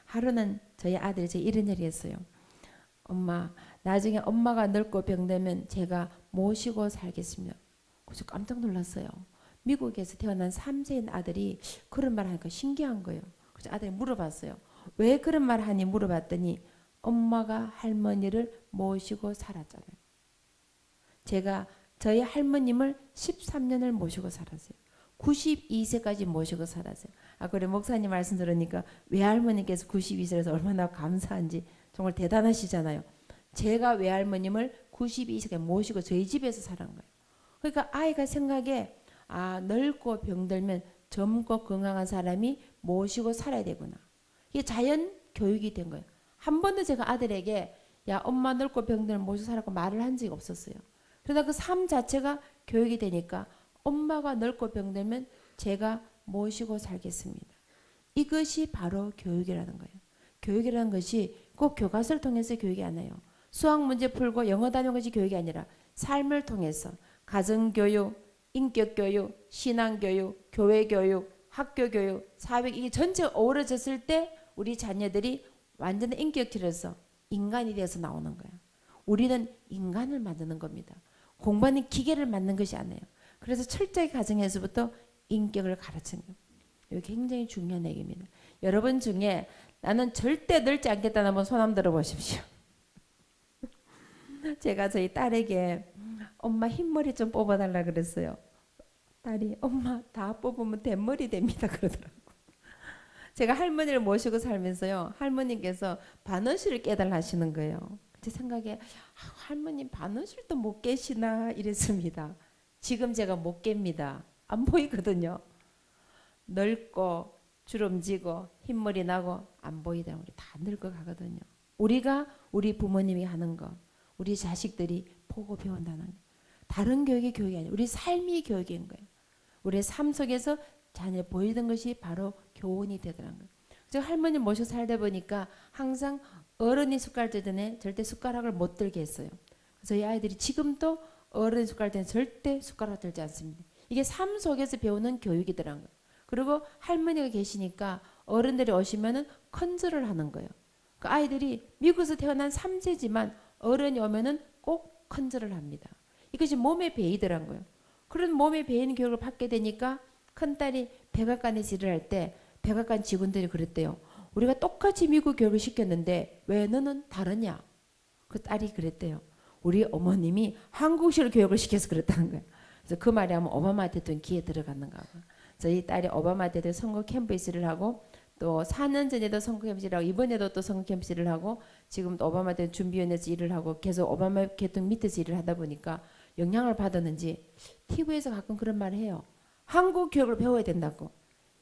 하루는 저희 아들이 제 이런 얘기를 했어요. 엄마, 나중에 엄마가 늙고 병들면 제가 모시고 살겠습니다. 그래서 깜짝 놀랐어요. 미국에서 태어난 3세인 아들이 그런 말 하니까 신기한 거예요. 그래서 아들이 물어봤어요. 왜 그런 말 하니 물어봤더니 엄마가 할머니를 모시고 살았잖아요. 제가 저희 할머님을 13년을 모시고 살았어요. 92세까지 모시고 살았어요. 그래 목사님 말씀 들으니까 외할머니께서 92세라서 얼마나 감사한지 정말 대단하시잖아요. 제가 외할머님을 92세까지 모시고 저희 집에서 살은 거예요. 그러니까 아이가 생각에 늙고 병들면 젊고 건강한 사람이 모시고 살아야 되구나. 이게 자연 교육이 된 거예요. 한 번도 제가 아들에게 야 엄마 늙고 병들면 모시고 살라고 말을 한 적이 없었어요. 그러나 그 삶 자체가 교육이 되니까 엄마가 늙고 병들면 제가 모시고 살겠습니다. 이것이 바로 교육이라는 거예요. 교육이라는 것이 꼭 교과서를 통해서 교육이 아니에요. 수학 문제 풀고 영어 다니는 것이 교육이 아니라 삶을 통해서 가정교육, 인격교육, 신앙교육, 교회교육, 학교교육, 사회 이게 전체가 어우러졌을 때 우리 자녀들이 완전 인격체로서 인간이 되어서 나오는 거예요. 우리는 인간을 만드는 겁니다. 공부하는 기계를 만든 것이 아니에요. 그래서 철저히 가정에서부터 인격을 가르치는 거예요. 이게 굉장히 중요한 얘기입니다. 여러분 중에 나는 절대 늙지 않겠다는 한번 손 한번 들어보십시오. 제가 저희 딸에게 엄마 흰머리 좀 뽑아달라 그랬어요. 딸이 엄마 다 뽑으면 대머리 됩니다 그러더라고. 제가 할머니를 모시고 살면서요. 할머니께서 바느질을 깨달라 하시는 거예요. 제 생각에 할머니 바느질도 못 깨시나 이랬습니다. 지금 제가 못 깹니다. 안 보이거든요. 늙고 주름지고 흰머리 나고 안 보이다 우리 다 늙어가거든요. 우리가 우리 부모님이 하는 거 우리 자식들이 보고 배운다는 거예요. 다른 교육이 교육이 아니에요. 우리 삶이 교육인 거예요. 우리의 삶 속에서 자녀 보이던 것이 바로 교훈이 되더라는 거예요. 제가 할머니 모시고 살다 보니까 항상 어른이 숟갈 들더니 절대 숟가락을 못 들게 했어요. 저희 아이들이 지금도 어른이 숟갈 들면 절대 숟가락 들지 않습니다. 이게 삶 속에서 배우는 교육이더라는 거예요. 그리고 할머니가 계시니까 어른들이 오시면은 컨저를 하는 거예요. 그 아이들이 미국에서 태어난 3세지만 어른이 오면은 꼭 컨저를 합니다. 이것이 몸에 배이더란 거예요. 그런 몸에 배이는 교육을 받게 되니까 큰딸이 백악관에서 일을 할 때 백악관 직원들이 그랬대요. 우리가 똑같이 미국 교육을 시켰는데 왜 너는 다르냐? 그 딸이 그랬대요. 우리 어머님이 한국식으로 교육을 시켜서 그랬다는 거예요. 그래서 그 말이 하면 오바마 대통령 귀에 들어갔는가 봐. 저희 딸이 오바마 대통령 선거 캠프에서 일을 하고 또 4년 전에도 선거 캠프에서 일을 하고 이번에도 또 선거 캠프에서 일을 하고 지금 또 오바마 대통령 준비위원회에서 일을 하고 계속 오바마 대통령 밑에서 일을 하다 보니까 영향을 받았는지 TV에서 가끔 그런 말을 해요. 한국 교육을 배워야 된다고.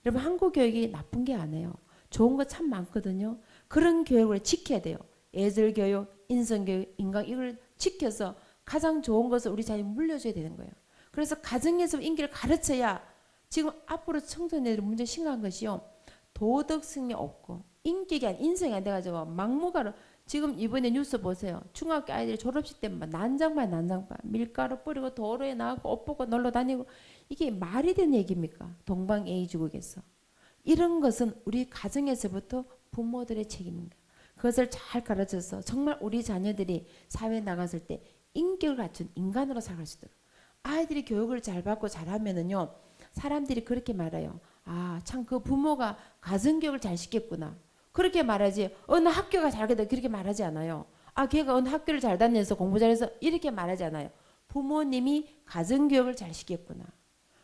여러분 한국 교육이 나쁜 게 아니에요. 좋은 거 참 많거든요. 그런 교육을 지켜야 돼요. 예절 교육, 인성 교육, 인강 이걸 지켜서 가장 좋은 것을 우리 자녀에 물려줘야 되는 거예요. 그래서 가정에서 인기를 가르쳐야 지금 앞으로 청소년들이 문제 심각한 것이요. 도덕성이 없고 인격이 아닌 인성이 안 돼가지고 막무가내로 지금 이번에 뉴스 보세요. 중학교 아이들이 졸업식 때 난장반 밀가루 뿌리고 도로에 나가고 옷 벗고 놀러 다니고 이게 말이 되는 얘기입니까? 동방예의주국에서. 이런 것은 우리 가정에서부터 부모들의 책임입니다. 그것을 잘 가르쳐서 정말 우리 자녀들이 사회에 나갔을 때 인격을 갖춘 인간으로 살아갈 수 있도록 아이들이 교육을 잘 받고 잘하면은요 사람들이 그렇게 말해요. 아, 참 그 부모가 가정교육을 잘 시켰구나. 그렇게 말하지 어느 학교가 잘 됐다 그렇게 말하지 않아요. 아, 걔가 어느 학교를 잘 다녀서 공부 잘해서 이렇게 말하지 않아요. 부모님이 가정교육을 잘 시켰구나.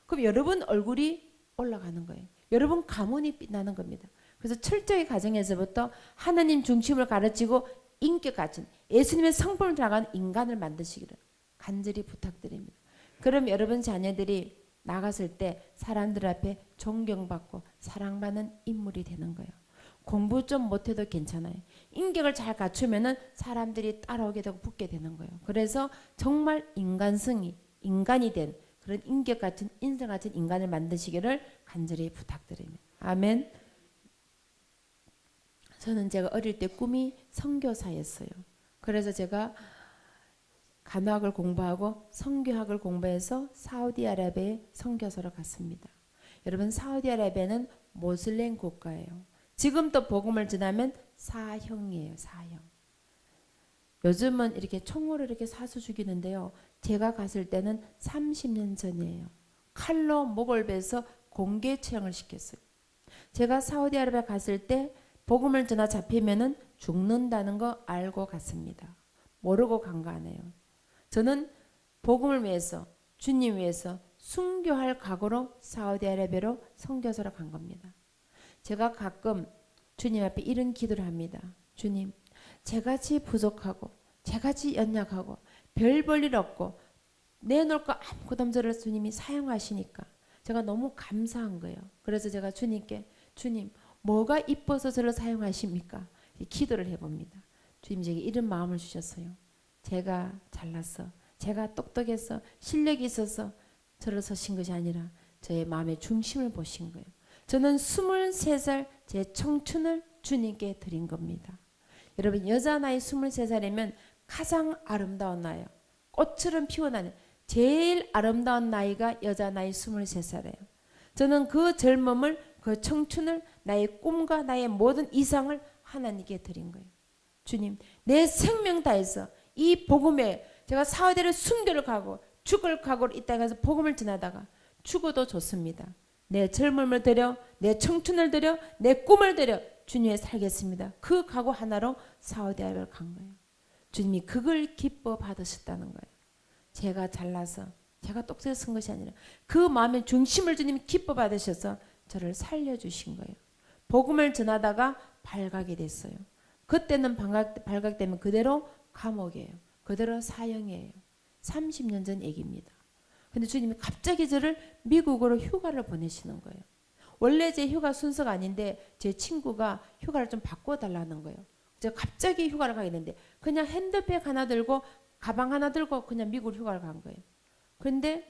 그럼 여러분 얼굴이 올라가는 거예요. 여러분 가문이 빛나는 겁니다. 그래서 철저히 가정에서부터 하나님 중심을 가르치고 인격 갖춘 예수님의 성품을 나간 인간을 만드시기를 간절히 부탁드립니다. 그럼 여러분 자녀들이 나갔을 때 사람들 앞에 존경받고 사랑받는 인물이 되는 거예요. 공부 좀 못해도 괜찮아요. 인격을 잘 갖추면은 사람들이 따라오게 되고 붙게 되는 거예요. 그래서 정말 인간성이 인간이 된 그런 인격 같은 인성 같은 인간을 만드시기를 간절히 부탁드립니다. 아멘. 저는 제가 어릴 때 꿈이 선교사였어요. 그래서 제가 간호학을 공부하고 선교학을 공부해서 사우디아라비아에 선교사로 갔습니다. 여러분 사우디아라비아는 모슬렘 국가예요. 지금도 복음을 전하면 사형이에요. 사형. 요즘은 이렇게 총으로 이렇게 사수 죽이는데요. 제가 갔을 때는 30년 전이에요. 칼로 목을 베서 공개 처형을 시켰어요. 제가 사우디아라비아 갔을 때 복음을 전하 잡히면은 죽는다는 거 알고 갔습니다. 모르고 간 거 아니에요. 저는 복음을 위해서 주님 위해서 순교할 각오로 사우디아라비아로 선교사로 간 겁니다. 제가 가끔 주님 앞에 이런 기도를 합니다. 주님, 저같이 부족하고 저같이 연약하고 별 볼 일 없고 내놓을 거 아무것도 없는 저를 주님이 사용하시니까 제가 너무 감사한 거예요. 그래서 제가 주님께 주님 뭐가 이뻐서 저를 사용하십니까? 기도를 해봅니다. 주님 제게 이런 마음을 주셨어요. 제가 잘났어. 제가 똑똑해서 실력이 있어서 저를 서신 것이 아니라 저의 마음의 중심을 보신 거예요. 저는 23살 제 청춘을 주님께 드린 겁니다. 여러분 여자 나이 23살이면 가장 아름다운 나이예요. 꽃처럼 피어나는 제일 아름다운 나이가 여자 나이 23살이에요. 저는 그 젊음을 그 청춘을 나의 꿈과 나의 모든 이상을 하나님께 드린 거예요. 주님 내 생명 다해서 이 복음에 제가 사후대를 순교를 가고 죽을 각오로 이 땅에서 복음을 전하다가 죽어도 좋습니다. 내 젊음을 들여 내 청춘을 들여 내 꿈을 들여 주님에 살겠습니다. 그 각오 하나로 사우디아라비아를 간 거예요. 주님이 그걸 기뻐 받으셨다는 거예요. 제가 잘나서 제가 똑똑해서 쓴 것이 아니라 그 마음의 중심을 주님이 기뻐 받으셔서 저를 살려주신 거예요. 복음을 전하다가 발각이 됐어요. 그때는 발각되면 그대로 감옥이에요. 그대로 사형이에요. 30년 전 얘기입니다. 근데 주님이 갑자기 저를 미국으로 휴가를 보내시는 거예요. 원래 제 휴가 순서가 아닌데 제 친구가 휴가를 좀 바꿔달라는 거예요. 제가 갑자기 휴가를 가게 됐는데 그냥 핸드백 하나 들고 가방 하나 들고 그냥 미국 휴가를 간 거예요. 그런데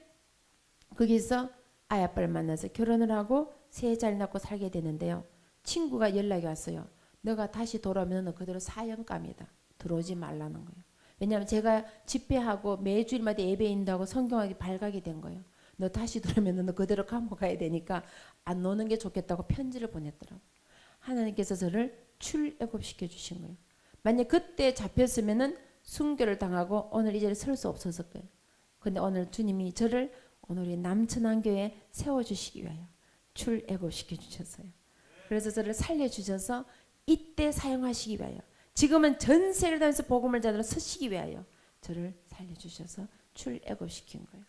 거기서 아이 아빠를 만나서 결혼을 하고 새 잘 낳고 살게 되는데요. 친구가 연락이 왔어요. 너가 다시 돌아오면 너 그대로 사형감이다. 들어오지 말라는 거예요. 왜냐하면 제가 집회하고 매주일마다 예배 인도하고 성경하기 발각이 된 거예요. 너 다시 들어오면 너 그대로 감옥 가야 되니까 안 노는 게 좋겠다고 편지를 보냈더라고. 하나님께서 저를 출애굽시켜 주신 거예요. 만약 그때 잡혔으면은 순교를 당하고 오늘 이 자리에 설 수 없었을 거예요. 근데 오늘 주님이 저를 오늘 우리 남천안교회에 세워주시기 위하여 출애굽시켜 주셨어요. 그래서 저를 살려주셔서 이때 사용하시기 위하여 지금은 전 세계를 다니면서 복음을 전하러 서시기 위하여 저를 살려주셔서 출애굽시킨 거예요.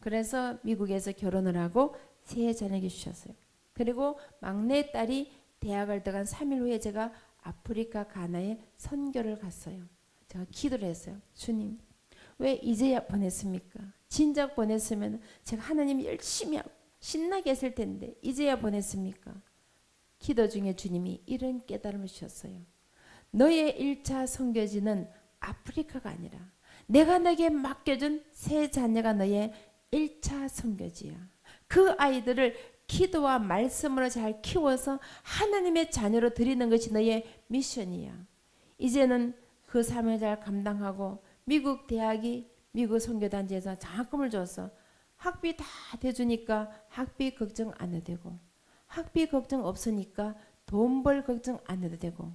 그래서 미국에서 결혼을 하고 세 자녀를 주셨어요. 그리고 막내 딸이 대학을 들어간 3일 후에 제가 아프리카 가나에 선교를 갔어요. 제가 기도를 했어요. 주님, 왜 이제야 보냈습니까? 진작 보냈으면 제가 하나님 열심히 하고 신나게 했을 텐데 이제야 보냈습니까? 기도 중에 주님이 이런 깨달음을 주셨어요. 너의 1차 선교지는 아프리카가 아니라 내가 너에게 맡겨준 세 자녀가 너의 1차 선교지야. 그 아이들을 기도와 말씀으로 잘 키워서 하나님의 자녀로 드리는 것이 너의 미션이야. 이제는 그 사명을 잘 감당하고 미국 대학이 미국 선교단지에서 장학금을 줘서 학비 다 대주니까 학비 걱정 안 해도 되고 학비 걱정 없으니까 돈 벌 걱정 안 해도 되고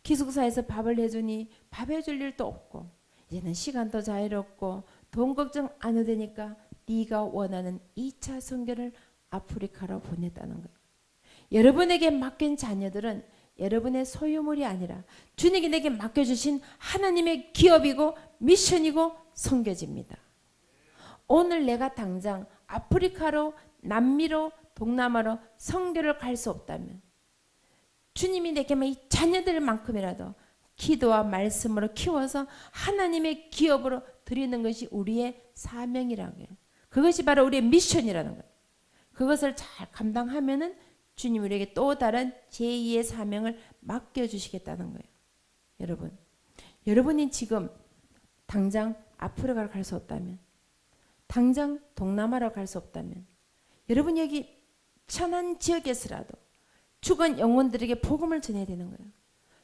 기숙사에서 밥을 해주니 밥 해줄 일도 없고 이제는 시간도 자유롭고 돈 걱정 안 해도 되니까 네가 원하는 2차 선교를 아프리카로 보냈다는 거예요. 여러분에게 맡긴 자녀들은 여러분의 소유물이 아니라 주님이 내게 맡겨주신 하나님의 기업이고 미션이고 선교지입니다. 오늘 내가 당장 아프리카로 남미로 동남아로 선교를 갈 수 없다면 주님이 내게만 이 자녀들만큼이라도 기도와 말씀으로 키워서 하나님의 기업으로 드리는 것이 우리의 사명이라는 거예요. 그것이 바로 우리의 미션이라는 거예요. 그것을 잘 감당하면은 주님 우리에게 또 다른 제2의 사명을 맡겨주시겠다는 거예요. 여러분이 지금 당장 아프리카로 갈 수 없다면 당장 동남아로 갈 수 없다면 여러분 여기 천안 지역에서라도 죽은 영혼들에게 복음을 전해야 되는 거예요.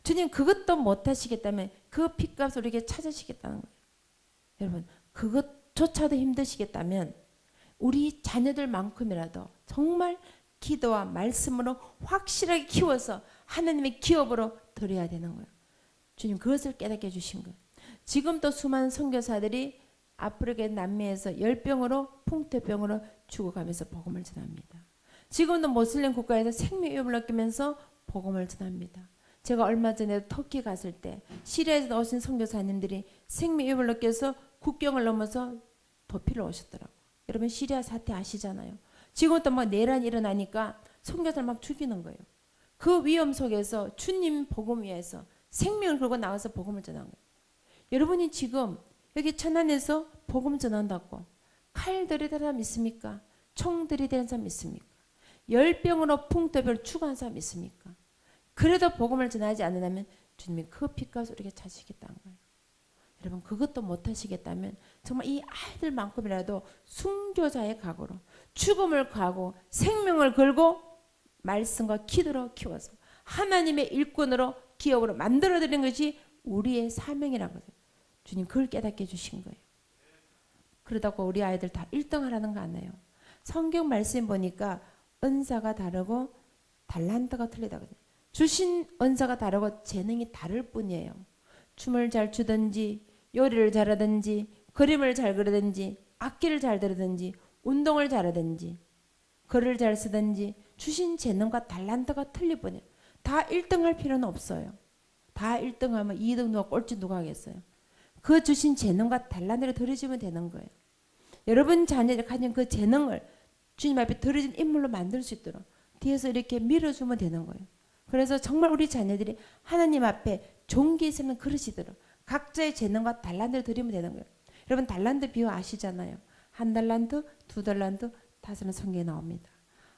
주님 그것도 못하시겠다면 그 핏값을 우리에게 찾으시겠다는 거예요. 여러분 그것조차도 힘드시겠다면 우리 자녀들만큼이라도 정말 기도와 말씀으로 확실하게 키워서 하나님의 기업으로 드려야 되는 거예요. 주님 그것을 깨닫게 해주신 거예요. 지금도 수많은 선교사들이 아프리카 남미에서 열병으로 풍토병으로 죽어가면서 복음을 전합니다. 지금도 모슬림 국가에서 생명 위협을 느끼면서 복음을 전합니다. 제가 얼마 전에 터키 갔을 때 시리아에서 오신 선교사님들이 생명 위협을 느껴서 국경을 넘어서 도피를 오셨더라고요. 여러분 시리아 사태 아시잖아요. 지금도 막 내란이 일어나니까 선교사를 막 죽이는 거예요. 그 위험 속에서 주님 복음 위해서 생명을 걸고 나와서 복음을 전한 거예요. 여러분이 지금 여기 천안에서 복음 전한다고 칼 들이대는 사람 있습니까? 총 들이대는 사람 있습니까? 열병으로 풍토병을 추구한 사람 있습니까? 그래도 복음을 전하지 않으면 주님이 그 핏값을 우리에게 찾으시겠다는 거예요. 여러분 그것도 못하시겠다면 정말 이 아이들만큼이라도 순교자의 각오로 죽음을 가고 생명을 걸고 말씀과 기도로 키워서 하나님의 일꾼으로 기업으로 만들어드리는 것이 우리의 사명이라는 거죠. 주님 그걸 깨닫게 해주신 거예요. 그러다고 우리 아이들 다 1등 하라는 거 아니에요. 성경 말씀 보니까 은사가 다르고 달란트가 틀리다고 해요. 주신 은사가 다르고 재능이 다를 뿐이에요. 춤을 잘 추든지 요리를 잘하든지 그림을 잘 그리든지 악기를 잘 들으든지 운동을 잘하든지 글을 잘 쓰든지 주신 재능과 달란트가 틀릴 뿐이에요. 다 1등 할 필요는 없어요. 다 1등 하면 2등 누가 꼴찌 누가 하겠어요. 그 주신 재능과 달란트를 들여주면 되는 거예요. 여러분 자녀들 가진 그 재능을 주님 앞에 들어진 인물로 만들 수 있도록 뒤에서 이렇게 밀어주면 되는 거예요. 그래서 정말 우리 자녀들이 하나님 앞에 존귀 있는 그릇이도록 각자의 재능과 달란트를 드리면 되는 거예요. 여러분 달란트 비유 아시잖아요. 1달란트, 2달란트, 5는 성경에 나옵니다.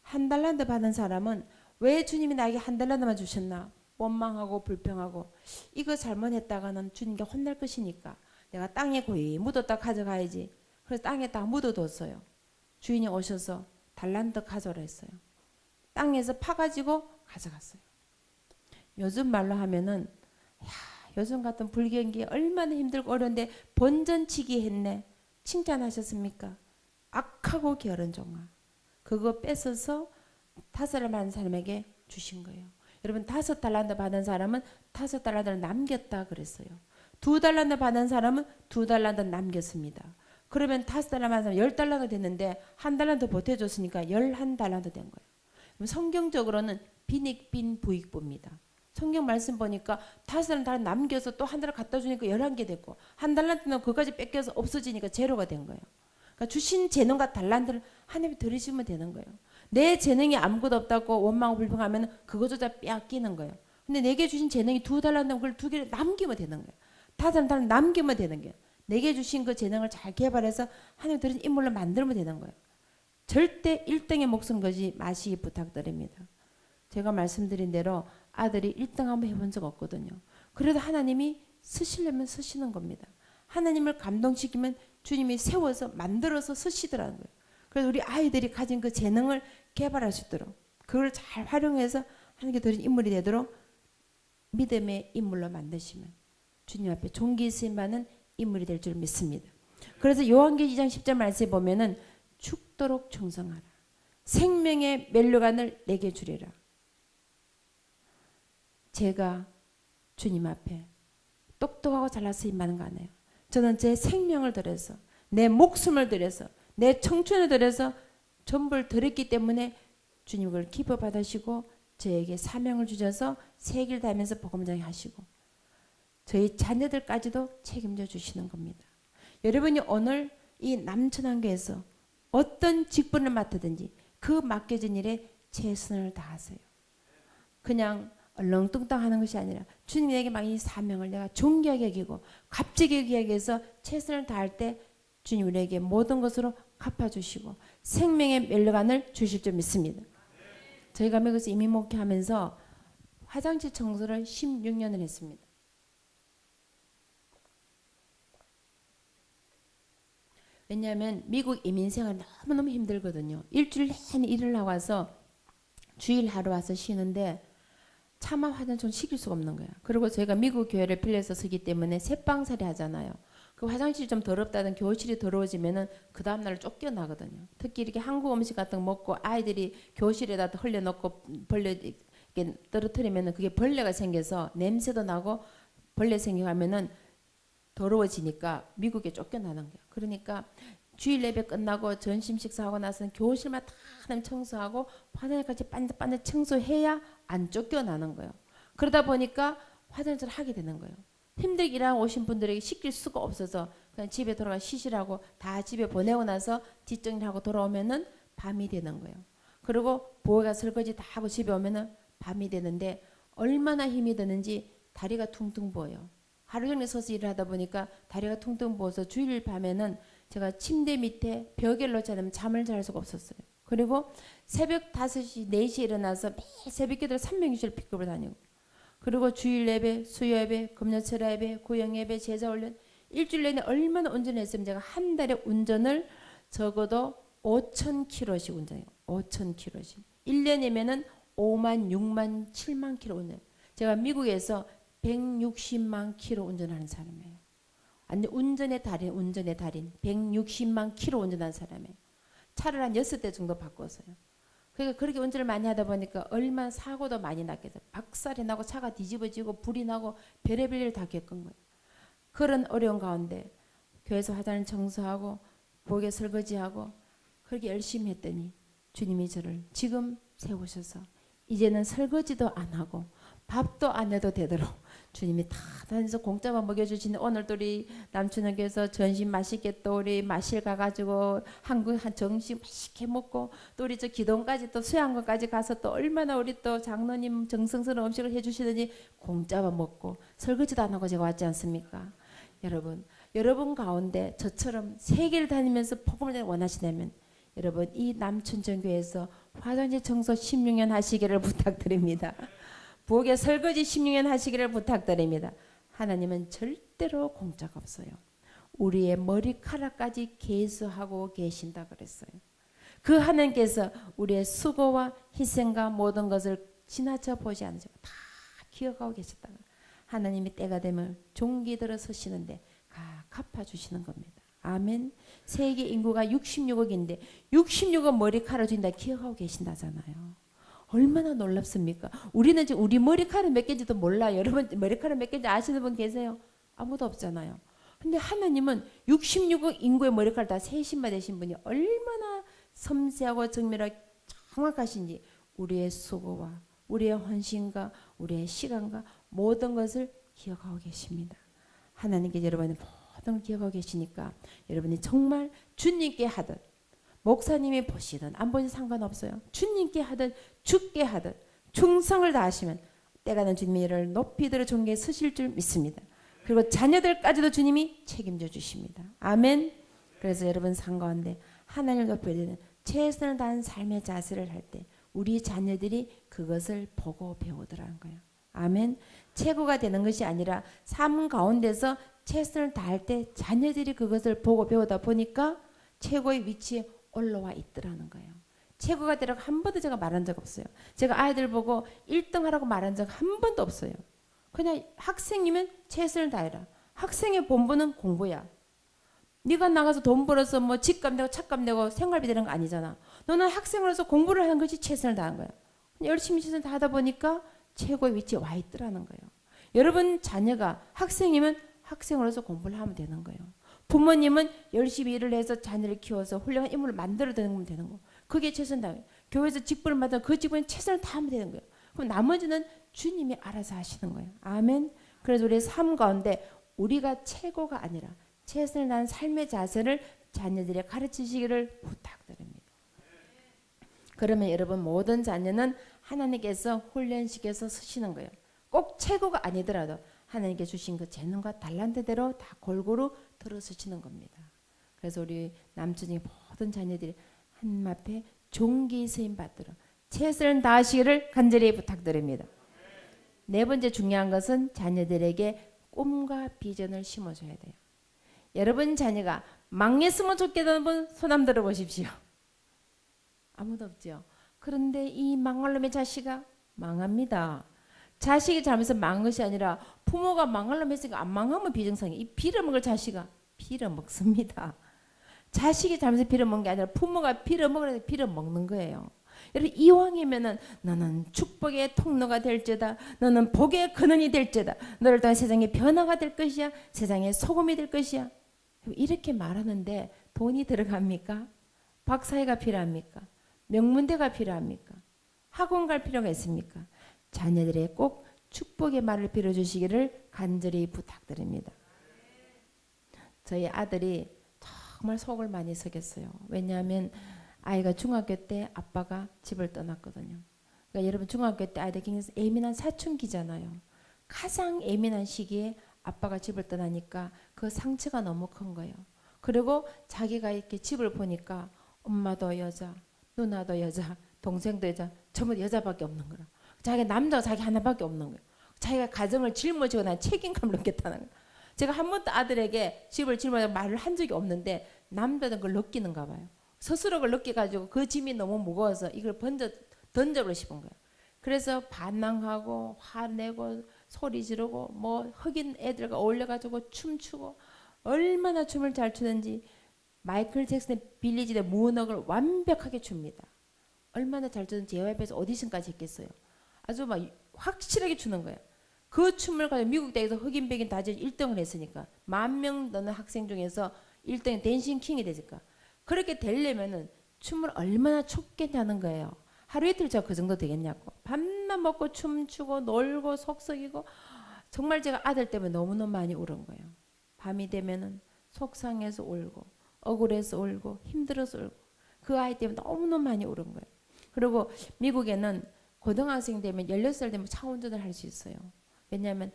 1달란트 받은 사람은 왜 주님이 나에게 1달란트만 주셨나? 원망하고 불평하고 이거 잘못했다가는 주님께 혼날 것이니까 내가 땅에 고이 묻었다 가져가야지. 그래서 땅에다 묻어뒀어요. 주인이 오셔서 달란트 가져오라 했어요. 땅에서 파가지고 가져갔어요. 요즘 말로 하면은 야, 요즘 같은 불경기에 얼마나 힘들고 어려운데 본전치기 했네. 칭찬하셨습니까? 악하고 게으른 종아. 그거 뺏어서 5달란트 받은 사람에게 주신 거예요. 여러분 5달란트 받은 사람은 5달란트를 남겼다 그랬어요. 2달란트 받은 사람은 2달란트 남겼습니다. 그러면 5달란트 받은 사람은 10달란트 됐는데 1달란트 보태줬으니까 11달란트 된 거예요. 성경적으로는 빈익빈 부익부입니다. 성경 말씀 보니까 5달란트 남겨서 또 1달란트 갖다 주니까 11개 됐고 1달란트는 그까지 뺏겨서 없어지니까 제로가 된 거예요. 그러니까 주신 재능과 달란트를 하나님이 들으시면 되는 거예요. 내 재능이 아무것도 없다고 원망하고 불평하면 그거조차 빼앗기는 거예요. 근데 내게 주신 재능이 2달란트면 그걸 2개를 남기면 되는 거예요. 5달란트 남기면 되는 거예요. 내게 주신 그 재능을 잘 개발해서 하나님 들으신 인물로 만들면 되는 거예요. 절대 1등의 목숨 걸지 마시기 부탁드립니다. 제가 말씀드린 대로 아들이 1등 한번 해본 적 없거든요. 그래도 하나님이 쓰시려면 쓰시는 겁니다. 하나님을 감동시키면 주님이 세워서 만들어서 쓰시더라는 거예요. 그래서 우리 아이들이 가진 그 재능을 개발할 수 있도록 그걸 잘 활용해서 하나님께 드린 인물이 되도록 믿음의 인물로 만드시면 주님 앞에 존귀 쓰임받는 인물이 될 줄 믿습니다. 그래서 요한계시록 2장 10절 말씀에 보면은 죽도록 충성하라. 생명의 멜로간을 내게 주리라. 제가 주님 앞에 똑똑하고 잘난 쓰임받는 거 아니에요. 저는 제 생명을 들여서 내 목숨을 들여서 내 청춘을 들여서 전부를 드렸기 때문에 주님 그걸 기뻐 받으시고 저에게 사명을 주셔서 세계를 다니면서 복음 전하시고 저희 자녀들까지도 책임져 주시는 겁니다. 여러분이 오늘 이 남천한교에서 어떤 직분을 맡으든지 그 맡겨진 일에 최선을 다하세요. 그냥 얼렁뚱땅 하는 것이 아니라 주님에게 막 이 사명을 내가 존귀하게 여기고 값지게 여기해서 최선을 다할 때 주님 우리에게 모든 것으로 갚아주시고 생명의 멜로간을 주실 줄 믿습니다. 저희가 미국에서 이민 목회하면서 화장실 청소를 16년을 했습니다. 왜냐하면 미국 이민생활 너무너무 힘들거든요. 일주일 내내 일을 나와서 주일 하루 와서 쉬는데 차마 화장실 시킬 수가 없는 거야. 그리고 저희가 미국 교회를 빌려서 쓰기 때문에 새방살이 하잖아요. 그 화장실이 좀 더럽다든 교실이 더러워지면은 그 다음날 쫓겨나거든요. 특히 이렇게 한국 음식 같은 거 먹고 아이들이 교실에다 흘려놓고 벌레 이렇게 떨어뜨리면은 그게 벌레가 생겨서 냄새도 나고 벌레 생겨가면은 더러워지니까 미국에 쫓겨나는 거야. 그러니까 주일 예배 끝나고 점심 식사하고 나서는 교실만 다 청소하고 화장실까지 반듯반듯 청소해야 안 쫓겨나는 거예요. 그러다 보니까 화장실을 하게 되는 거예요. 힘들게 일하고 오신 분들에게 시킬 수가 없어서 그냥 집에 돌아가 쉬시라고 다 집에 보내고 나서 뒷정리하고 돌아오면은 밤이 되는 거예요. 그리고 보호가 설거지 다 하고 집에 오면은 밤이 되는데 얼마나 힘이 드는지 다리가 퉁퉁 부어요. 하루 종일 서서 일을 하다 보니까 다리가 퉁퉁 부어서 주일 밤에는 제가 침대 밑에 벽에 놓지 않으면 잠을 잘 수가 없었어요. 그리고 새벽 5시, 4시에 일어나서 매일 새벽기도를 300일씩 픽업을 다니고 그리고 주일 예배, 수요 예배, 금요철 예배, 고영 예배, 제자 훈련 일주일 내내 얼마나 운전을 했으면 제가 한 달에 운전을 적어도 5,000km씩 운전해요. 5,000km씩. 1년이면은 5만, 6만, 7만 km 운전. 제가 미국에서 160만 km 운전하는 사람이에요. 아니 운전의 달인, 운전의 달인. 160만 km 운전하는 사람이에요. 차를 한 6대 정도 바꿨어요. 그러니까 그렇게 운전을 많이 하다 보니까 얼마나 사고도 많이 났게 돼요. 박살이 나고 차가 뒤집어지고 불이 나고 별의별 일을 다 겪은 거예요. 그런 어려운 가운데 교회에서 화장을 청소하고 보게 설거지하고 그렇게 열심히 했더니 주님이 저를 지금 세우셔서 이제는 설거지도 안 하고 밥도 안 해도 되도록 주님이 다 다니면서 공짜만 먹여주시는 오늘도 우리 남춘역에서 전심 맛있게 또 우리 마실 가가지고 한국 한 정식 맛있게 먹고 또 우리 저 기동까지 또 수양관까지 가서 또 얼마나 우리 또 장로님 정성스러운 음식을 해주시더니 공짜만 먹고 설거지도 안 하고 제가 왔지 않습니까? 여러분 가운데 저처럼 세계를 다니면서 복음을 원하시다면 여러분 이 남춘천교회에서 화장실 청소 16년 하시기를 부탁드립니다. 부엌에 설거지 16년 하시기를 부탁드립니다. 하나님은 절대로 공짜가 없어요. 우리의 머리카락까지 계수하고 계신다 그랬어요. 그 하나님께서 우리의 수고와 희생과 모든 것을 지나쳐 보지 않으시고 다 기억하고 계셨다가 하나님이 때가 되면 종기 들어 서시는데 갚아주시는 겁니다. 아멘. 세계 인구가 66억인데 66억 머리카락 준다 기억하고 계신다잖아요. 얼마나 놀랍습니까? 우리는 지금 우리 머리카락 몇 개인지도 몰라요. 여러분 머리카락 몇 개인지 아시는 분 계세요? 아무도 없잖아요. 근데 하나님은 66억 인구의 머리카락 다 세신마 되신 분이 얼마나 섬세하고 정밀하고 정확하신지 우리의 수고와 우리의 헌신과 우리의 시간과 모든 것을 기억하고 계십니다. 하나님께 여러분의 모든 걸 기억하고 계시니까 여러분이 정말 주님께 하든 목사님이 보시든 안 보시든 상관없어요. 주님께 하든 죽게 하든 충성을 다하시면 때가는 주님의 일을 높이 들어 존귀에 서실 줄 믿습니다. 그리고 자녀들까지도 주님이 책임져 주십니다. 아멘. 그래서 여러분 삶 가운데 하나님을 높여야 되는 최선을 다한 삶의 자세를 할 때 우리 자녀들이 그것을 보고 배우더라는 거예요. 아멘. 최고가 되는 것이 아니라 삶 가운데서 최선을 다할 때 자녀들이 그것을 보고 배우다 보니까 최고의 위치에 올라와 있더라는 거예요. 최고가 되라고 한 번도 제가 말한 적 없어요. 제가 아이들 보고 1등 하라고 말한 적 한 번도 없어요. 그냥 학생이면 최선을 다해라. 학생의 본분은 공부야. 네가 나가서 돈 벌어서 뭐 집값 내고 차값 내고 생활비 되는 거 아니잖아. 너는 학생으로서 공부를 하는 것이 최선을 다한 거야. 열심히 최선을 다하다 보니까 최고의 위치에 와 있더라는 거예요. 여러분 자녀가 학생이면 학생으로서 공부를 하면 되는 거예요. 부모님은 열심히 일을 해서 자녀를 키워서 훌륭한 인물을 만들어내면 되는 거. 그게 최선을 다해요. 교회에서 직분을 받아 그 직분에 최선을 다하면 되는 거예요. 그럼 나머지는 주님이 알아서 하시는 거예요. 아멘. 그래서 우리의 삶 가운데 우리가 최고가 아니라 최선을 다한 삶의 자세를 자녀들에게 가르치시기를 부탁드립니다. 그러면 여러분 모든 자녀는 하나님께서 훈련시켜서 쓰시는 거예요. 꼭 최고가 아니더라도 하나님께 주신 그 재능과 달란트대로 다 골고루 들어 쓰시는 겁니다. 그래서 우리 남편의 모든 자녀들이 하나님 앞에 존귀 세임 받도록 최선을 다하시기를 간절히 부탁드립니다. 네 번째 중요한 것은 자녀들에게 꿈과 비전을 심어줘야 돼요. 여러분 자녀가 망했으면 좋겠다는 분 손 한번 들어보십시오. 아무도 없죠. 그런데 이 망할 놈의 자식아 망합니다. 자식이 잘못해서 망한 것이 아니라 부모가 망할 놈 했으니까 안 망하면 비정상이에요. 이 빌어먹을 자식아 빌어먹습니다. 자식이 잘못해서 빌어먹는 게 아니라 부모가 빌어먹으라서 빌어먹는 거예요. 여러분 이왕이면은 너는 축복의 통로가 될지다. 너는 복의 근원이 될지다. 너를 통해 세상의 변화가 될 것이야. 세상의 소금이 될 것이야. 이렇게 말하는데 돈이 들어갑니까? 박사회가 필요합니까? 명문대가 필요합니까? 학원 갈 필요가 있습니까? 자녀들의 꼭 축복의 말을 빌어주시기를 간절히 부탁드립니다. 저희 아들이 정말 속을 많이 썩였어요. 왜냐하면 아이가 중학교 때 아빠가 집을 떠났거든요. 그러니까 여러분 중학교 때 아이들 굉장히 예민한 사춘기잖아요. 가장 예민한 시기에 아빠가 집을 떠나니까 그 상처가 너무 큰 거예요. 그리고 자기가 이렇게 집을 보니까 엄마도 여자, 누나도 여자, 동생도 여자, 전부 여자밖에 없는 거라. 자기가 남자가 자기 하나밖에 없는 거예요. 자기가 가정을 짊어지고 난 책임감을 느꼈다는 거예요. 제가 한 번도 아들에게 집을 짊어지고 말을 한 적이 없는데 남자는 그걸 느끼는가 봐요. 스스로 그걸 느껴가지고 그 짐이 너무 무거워서 이걸 던져버리고 싶은 거예요. 그래서 반항하고 화내고 소리 지르고 뭐 흑인 애들과 어울려가지고 춤추고 얼마나 춤을 잘 추는지 마이클 잭슨의 빌리진의 무너을 완벽하게 춥니다. 얼마나 잘 추는지 JYP에서 오디션까지 했겠어요. 아주 막 확실하게 추는 거예요. 그 춤을 가지고 미국 대학에서 흑인 백인 다 1등을 했으니까 10,000명 넘는 학생 중에서 1등 댄싱 킹이 됐을까. 그렇게 되려면은 춤을 얼마나 췄겠냐는 거예요. 하루 이틀 저 그 정도 되겠냐고. 밥만 먹고 춤추고 놀고 속썩이고 정말 제가 아들 때문에 너무너무 많이 울은 거예요. 밤이 되면은 속상해서 울고 억울해서 울고 힘들어서 울고 그 아이 때문에 너무너무 많이 울은 거예요. 그리고 미국에는 고등학생 되면 16살 되면 차 운전을 할 수 있어요. 왜냐하면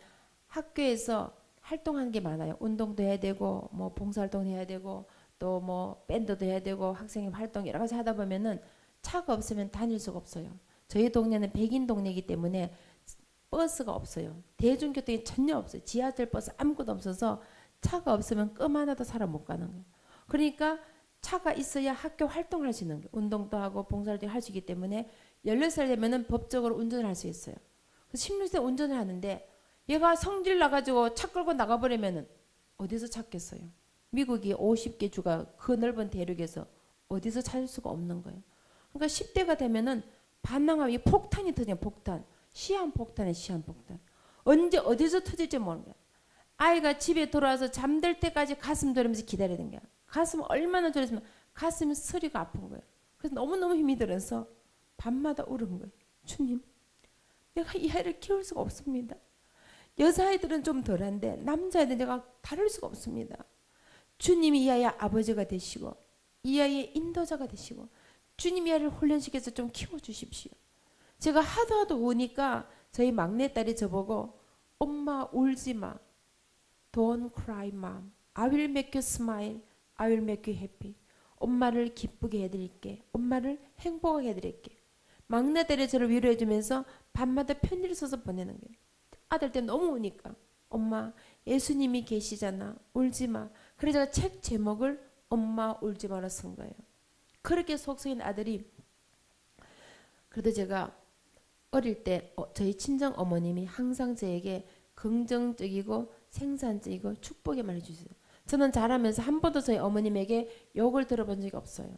학교에서 활동하는 게 많아요. 운동도 해야 되고 뭐 봉사활동 해야 되고 또 뭐 밴드도 해야 되고 학생회 활동 여러 가지 하다 보면은 차가 없으면 다닐 수가 없어요. 저희 동네는 백인 동네이기 때문에 버스가 없어요. 대중교통이 전혀 없어요. 지하철 버스 아무것도 없어서 차가 없으면 끔 하나도 사러 못 가는 거예요. 그러니까 차가 있어야 학교 활동을 할 수 있는 거예요. 운동도 하고 봉사활동을 할 수 있기 때문에 16살 되면은 법적으로 운전을 할 수 있어요. 16세 운전을 하는데 얘가 성질 나가지고 차 끌고 나가버리면은 어디서 찾겠어요? 미국이 50개 주가 그 넓은 대륙에서 어디서 찾을 수가 없는 거예요. 그러니까 10대가 되면은 반항하면 이 폭탄이 터져요. 폭탄. 시한폭탄이에요. 시한폭탄. 언제 어디서 터질지 모르는 거야. 아이가 집에 돌아와서 잠들 때까지 가슴 졸이면서 기다려야 되는 거야. 가슴 얼마나 졸였으면 가슴이 서리가 아픈 거예요. 그래서 너무너무 힘이 들어서 밤마다 울은 거예요. 주님, 내가 이 아이를 키울 수가 없습니다. 여자아이들은 좀 덜한데 남자아이들 내가 다룰 수가 없습니다. 주님이 이 아이의 아버지가 되시고 이 아이의 인도자가 되시고 주님 이 아이를 훈련시켜서 좀 키워주십시오. 제가 하도 우니까 저희 막내딸이 저보고 엄마 울지 마. Don't cry mom. I will make you smile. I will make you happy. 엄마를 기쁘게 해드릴게. 엄마를 행복하게 해드릴게. 막내딸이 저를 위로해주면서 밤마다 편지를 써서 보내는 거예요. 아들 때 너무 우니까 엄마 예수님이 계시잖아. 울지 마. 그래서 제가 책 제목을 엄마 울지 마라 쓴 거예요. 그렇게 속 썩인 아들이 그래도 제가 어릴 때 저희 친정 어머님이 항상 저에게 긍정적이고 생산적이고 축복의 말을 해주세요. 저는 자라면서 한 번도 저희 어머님에게 욕을 들어본 적이 없어요.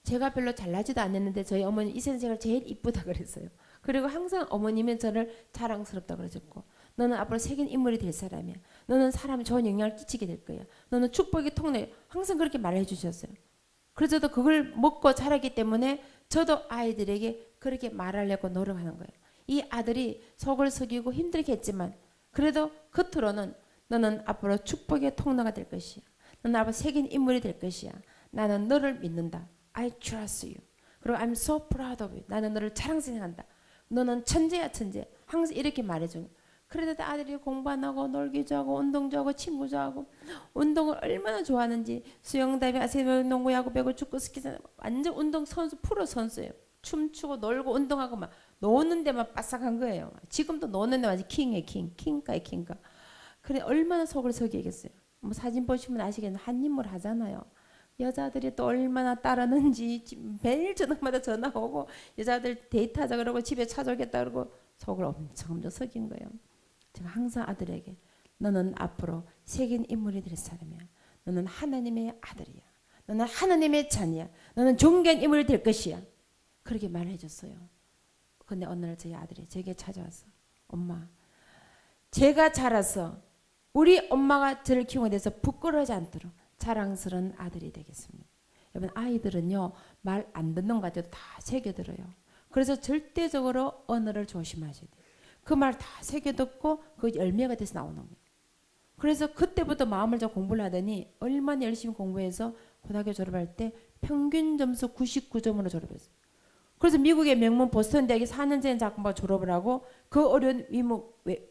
제가 별로 잘나지도 않았는데 저희 어머니 이 세상에 제일 이쁘다 그랬어요. 그리고 항상 어머님은 저를 자랑스럽다 그러셨고 너는 앞으로 새긴 인물이 될 사람이야. 너는 사람에 좋은 영향을 끼치게 될 거야. 너는 축복의 통로야. 항상 그렇게 말해 주셨어요. 그래서 저도 그걸 먹고 자랐기 때문에 저도 아이들에게 그렇게 말하려고 노력하는 거예요. 이 아들이 속을 속이고 힘들게 했지만 그래도 겉으로는 너는 앞으로 축복의 통로가 될 것이야. 너는 앞으로 새긴 인물이 될 것이야. 나는 너를 믿는다. I trust you. 그리고 I'm so proud of you. 나는 너를 자랑스러워한다. 너는 천재야 천재. 항상 이렇게 말해주는 거예요. 그래도 아들이 공부 안 하고 놀기 좋아하고 운동 좋아하고 친구 좋아하고 운동을 얼마나 좋아하는지 수영다이빙, 아세이빙, 농구, 야구, 배구, 축구, 스키 완전 운동 선수 프로 선수예요. 춤추고 놀고 운동하고 막 노는 데만 바싹한 거예요. 지금도 노는 데 완전 킹이에요. 킹가의 킹가. 그래 얼마나 속을 썩이겠어요. 뭐 사진 보시면 아시겠는데 한 인물 하잖아요. 여자들이 또 얼마나 따르는지 매일 저녁마다 전화 오고 여자들 데이트하자 그러고 집에 찾아오겠다 그러고 속을 엄청 썩인 거예요. 제가 항상 아들에게 너는 앞으로 새긴 인물이 될 사람이야. 너는 하나님의 아들이야. 너는 하나님의 자녀야. 너는 존귀한 인물이 될 것이야. 그렇게 말해줬어요. 근데 어느 날 저희 아들이 제게 찾아와서 엄마 제가 자라서 우리 엄마가 저를 키우는 데서 부끄러워하지 않도록 자랑스러운 아들이 되겠습니다. 여러분 아이들은요 말 안 듣는 것 같아도 다 새겨들어요. 그래서 절대적으로 언어를 조심하셔야 돼요. 그 말 다 새겨듣고 그 열매가 돼서 나오는 거예요. 그래서 그때부터 마음을 좀 공부를 하더니 얼마나 열심히 공부해서 고등학교 졸업할 때 평균 점수 99점으로 졸업했어요. 그래서 미국의 명문 보스턴 대학에 4년제 작품과 졸업을 하고 그 어려운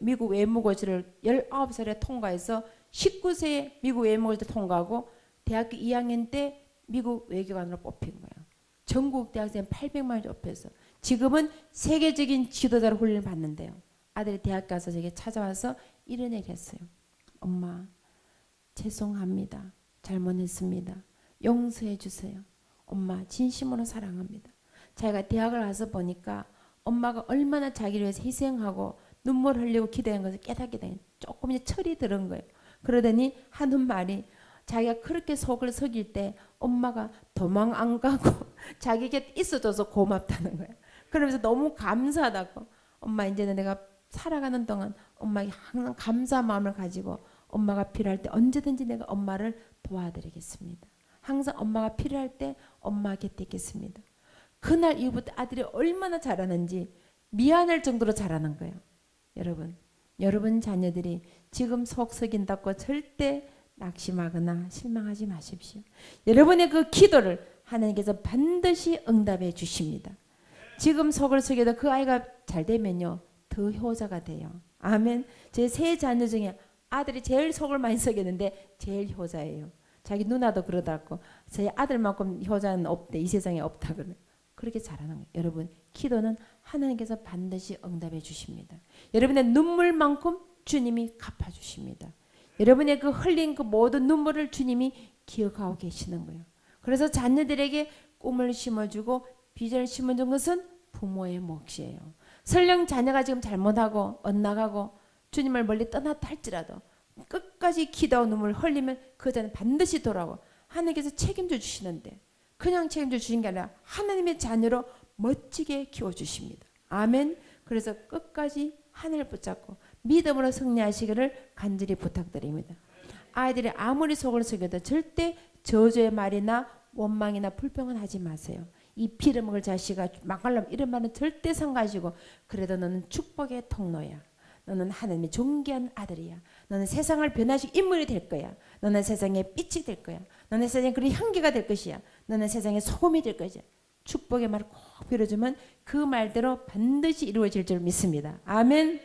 미국 외무고시를 19살에 통과해서 19세에 미국 외무고시를 통과하고 대학교 2학년 때 미국 외교관으로 뽑힌 거예요. 전국 대학생 800만 원 접해서 지금은 세계적인 지도자로 훈련을 받는데요. 아들이 대학 가서 제게 찾아와서 이런 얘기를 했어요. 엄마 죄송합니다. 잘못했습니다. 용서해 주세요. 엄마 진심으로 사랑합니다. 자기가 대학을 가서 보니까 엄마가 얼마나 자기를 위해서 희생하고 눈물 흘리고 기도한 것을 깨닫게 된 조금 이제 철이 들은 거예요. 그러더니 하는 말이 자기가 그렇게 속을 썩일 때 엄마가 도망 안 가고 자기 곁에 있어줘서 고맙다는 거예요. 그러면서 너무 감사하다고 엄마 이제는 내가 살아가는 동안 엄마에게 항상 감사한 마음을 가지고 엄마가 필요할 때 언제든지 내가 엄마를 도와드리겠습니다. 항상 엄마가 필요할 때 엄마 곁에 있겠습니다. 그날 이후부터 아들이 얼마나 잘하는지 미안할 정도로 잘하는 거예요. 여러분 자녀들이 지금 속 썩인다고 절대 낙심하거나 실망하지 마십시오. 여러분의 그 기도를 하나님께서 반드시 응답해 주십니다. 지금 속을 썩여도 그 아이가 잘 되면요 더 효자가 돼요. 아멘. 제 세 자녀 중에 아들이 제일 속을 많이 썩였는데 제일 효자예요. 자기 누나도 그러더라고. 제 아들만큼 효자는 없대. 이 세상에 없다 그래. 그렇게 잘하는 거예요. 여러분 기도는 하나님께서 반드시 응답해 주십니다. 여러분의 눈물만큼 주님이 갚아주십니다. 여러분의 그 흘린 그 모든 눈물을 주님이 기억하고 계시는 거예요. 그래서 자녀들에게 꿈을 심어주고 비전을 심어준 것은 부모의 몫이에요. 설령 자녀가 지금 잘못하고 엇나가고 주님을 멀리 떠났다 할지라도 끝까지 기도하고 눈물 흘리면 그 자는 반드시 돌아오고 하나님께서 책임져 주시는데 그냥 책임져 주신 게 아니라 하나님의 자녀로 멋지게 키워주십니다. 아멘. 그래서 끝까지 하늘을 붙잡고 믿음으로 승리하시기를 간절히 부탁드립니다. 아이들이 아무리 속을 썩여도 절대 저주의 말이나 원망이나 불평은 하지 마세요. 이 피를 자식아 막걸럼 이런 말은 절대 상가하시고 그래도 너는 축복의 통로야. 너는 하나님의 존귀한 아들이야. 너는 세상을 변화시킬 인물이 될 거야. 너는 세상의 빛이 될 거야. 너는 세상에 그런 향기가 될 것이야. 너는 세상의 소금이 될 것이야. 축복의 말을 꼭 빌어주면 그 말대로 반드시 이루어질 줄 믿습니다. 아멘.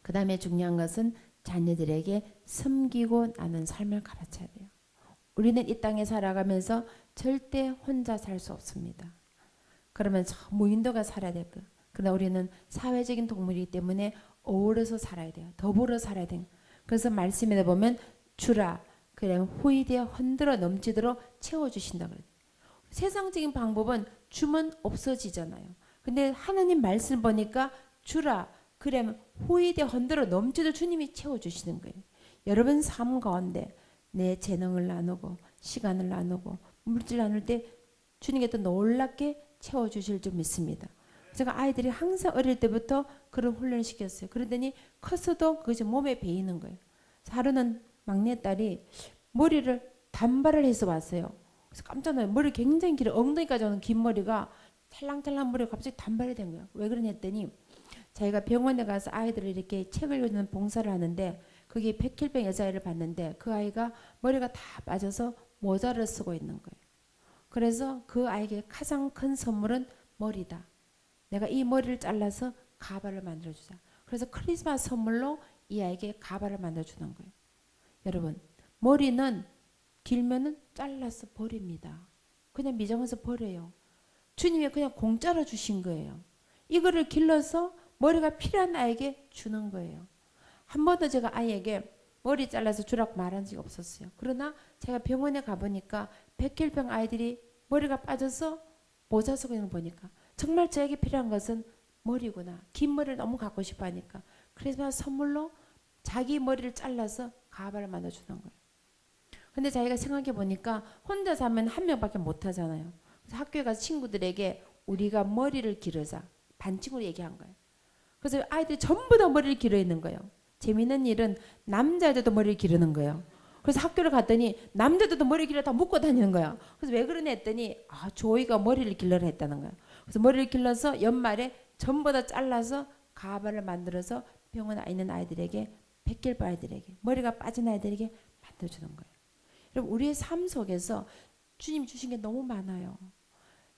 그 다음에 중요한 것은 자녀들에게 섬기고 나는 삶을 가르쳐야 돼요. 우리는 이 땅에 살아가면서 절대 혼자 살 수 없습니다. 그러면 무인도가 살아야 될 거예요. 그러나 우리는 사회적인 동물이기 때문에 어우러서 살아야 돼요. 더불어 살아야 돼요. 그래서 말씀에 보면 주라 그냥 호의되어 흔들어 넘치도록 채워주신다 그래요. 세상적인 방법은 주면 없어지잖아요. 근데 하나님 말씀 보니까 주라 그러면 호의되어 흔들어 넘치도록 주님이 채워주시는 거예요. 여러분 삶 가운데 내 재능을 나누고 시간을 나누고 물질 나눌 때 주님께 또 놀랍게 채워주실 줄 믿습니다. 제가 아이들이 항상 어릴 때부터 그런 훈련을 시켰어요. 그러더니 커서도 그것이 몸에 배이는 거예요. 하루는 막내딸이 머리를 단발을 해서 왔어요. 그래서 깜짝 놀라요. 머리 굉장히 길어. 엉덩이까지 오는 긴 머리가 찰랑찰랑 머리가 갑자기 단발이 된 거예요. 왜 그러냐 했더니 자기가 병원에 가서 아이들을 이렇게 책을 읽는 봉사를 하는데 거기 백혈병 여자아이를 봤는데 그 아이가 머리가 다 빠져서 모자를 쓰고 있는 거예요. 그래서 그 아이에게 가장 큰 선물은 머리다. 내가 이 머리를 잘라서 가발을 만들어주자. 그래서 크리스마스 선물로 이 아이에게 가발을 만들어주는 거예요. 여러분 머리는 길면은 잘라서 버립니다. 그냥 미장해서 버려요. 주님이 그냥 공짜로 주신 거예요. 이거를 길러서 머리가 필요한 아이에게 주는 거예요. 한 번도 제가 아이에게 머리 잘라서 주라고 말한 적이 없었어요. 그러나 제가 병원에 가보니까 백혈병 아이들이 머리가 빠져서 모자 쓰고 있는 거 보니까 정말 저에게 필요한 것은 머리구나. 긴 머리를 너무 갖고 싶어 하니까 크리스마스 선물로 자기 머리를 잘라서 가발을 만들어주는 거예요. 근데 자기가 생각해 보니까 혼자 사면 한 명밖에 못 하잖아요. 그래서 학교에 가서 친구들에게 우리가 머리를 기르자. 반칙으로 얘기한 거예요. 그래서 아이들이 전부 다 머리를 기르어 있는 거예요. 재미있는 일은 남자애들도 머리를 기르는 거예요. 그래서 학교를 갔더니 남자들도 머리 길러 다 묶고 다니는 거야. 그래서 왜 그러냐 했더니 조이가 머리를 길러라 했다는 거야. 그래서 머리를 길러서 연말에 전부 다 잘라서 가발을 만들어서 병원에 있는 아이들에게 백혈병 아이들에게 머리가 빠진 아이들에게 만들어주는 거예요. 여러분 우리의 삶 속에서 주님 주신 게 너무 많아요.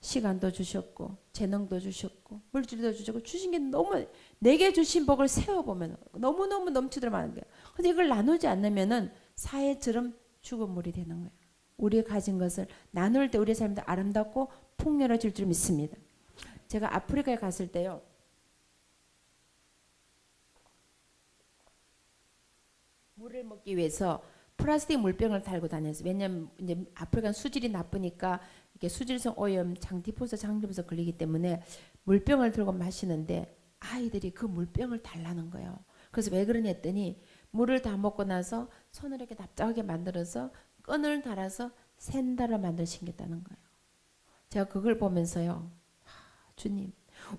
시간도 주셨고 재능도 주셨고 물질도 주셨고 주신 게 너무 내게 주신 복을 세어보면 너무너무 넘치도록 많은 거예요. 근데 이걸 나누지 않으면은 사해처럼 죽은 물이 되는 거예요. 우리가 가진 것을 나눌 때 우리의 삶도 아름답고 풍요로워질 줄 믿습니다. 제가 아프리카에 갔을 때요. 물을 먹기 위해서 플라스틱 물병을 달고 다녔어요. 왜냐하면 이제 아프리카는 수질이 나쁘니까 이게 수질성 오염, 장티푸스, 장기부서 걸리기 때문에 물병을 들고 마시는데 아이들이 그 물병을 달라는 거예요. 그래서 왜 그러냐 했더니 물을 다 먹고 나서 손을 이렇게 납작하게 만들어서 끈을 달아서 샌다를 만들 신겠다는 거예요. 제가 그걸 보면서요. 주님,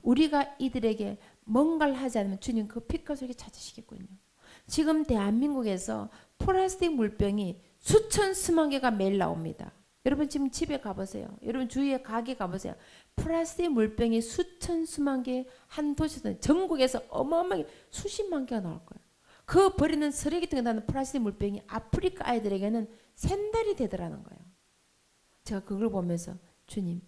우리가 이들에게 뭔가를 하지 않으면 주님 그 피값을 이렇게 찾으시겠군요. 지금 대한민국에서 플라스틱 물병이 수천 수만 개가 매일 나옵니다. 여러분 지금 집에 가보세요. 여러분 주위에 가게 가보세요. 플라스틱 물병이 수천 수만 개 한 도시에서 전국에서 어마어마하게 수십만 개가 나올 거예요. 그 버리는 쓰레기통에 나는 플라스틱 물병이 아프리카 아이들에게는 샌달이 되더라는 거예요. 제가 그걸 보면서 주님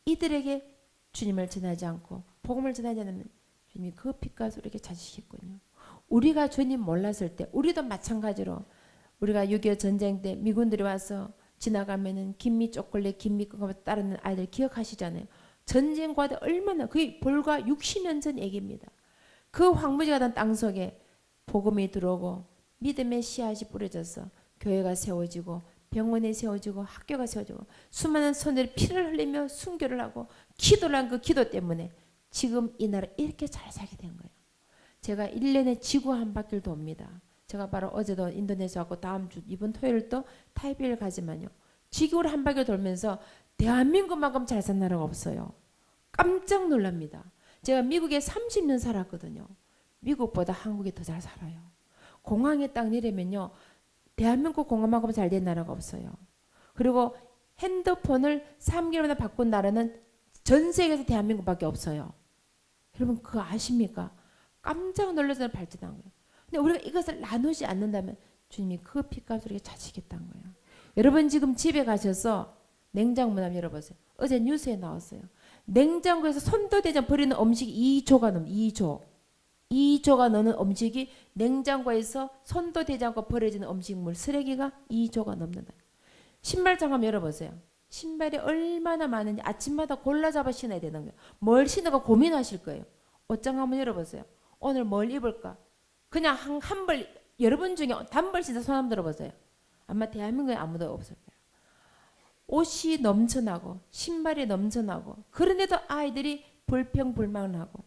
이들에게 주님을 전하지 않고 복음을 전하지 않으면 주님이 그 피값을 이렇게 찾으시겠군요. 우리가 주님 몰랐을 때 우리도 마찬가지로 우리가 6.25 전쟁 때 미군들이 와서 지나가면은 김미 초콜릿, 김미 그거 따르는 아이들 기억하시잖아요. 전쟁과도 얼마나 그게 불과 60년 전 얘기입니다. 그 황무지가 된 땅 속에 복음이 들어오고 믿음의 씨앗이 뿌려져서 교회가 세워지고 병원이 세워지고 학교가 세워지고 수많은 손들이 피를 흘리며 순교를 하고 기도를 한 그 기도 때문에 지금 이 나라 이렇게 잘 살게 된 거예요. 제가 1년에 지구 한 바퀴를 돕니다. 제가 바로 어제도 인도네시아 왔고 다음 주 이번 토요일 또 타이베이를 가지만요. 지구를 한 바퀴 돌면서 대한민국만큼 잘 산 나라가 없어요. 깜짝 놀랍니다. 제가 미국에 30년 살았거든요. 미국보다 한국이 더 잘 살아요. 공항에 딱 내리면요. 대한민국 공항만큼 잘 된 나라가 없어요. 그리고 핸드폰을 3개월마다 바꾼 나라는 전 세계에서 대한민국밖에 없어요. 여러분 그거 아십니까? 깜짝 놀라서 발전한 거예요. 근데 우리가 이것을 나누지 않는다면 주님이 그 피값을 이렇게 차시겠다는 거예요. 여러분 지금 집에 가셔서 냉장고 문 한번 열어보세요. 어제 뉴스에 나왔어요. 냉장고에서 손도 대지 버리는 음식이 2조가 넘는 2조가 넘는 음식이 냉장고에서 손도 대지 않고 버려지는 음식물 쓰레기가 2조가 넘는다. 신발장 한번 열어보세요. 신발이 얼마나 많은지 아침마다 골라 잡아 신어야 되는 거예요. 뭘 신을까 고민하실 거예요. 옷장 한번 열어보세요. 오늘 뭘 입을까? 그냥 한 벌 여러분 중에 단벌 신어 손 한번 들어보세요. 아마 대한민국에 아무도 없을 거예요. 옷이 넘쳐나고 신발이 넘쳐나고 그런데도 아이들이 불평불만을 하고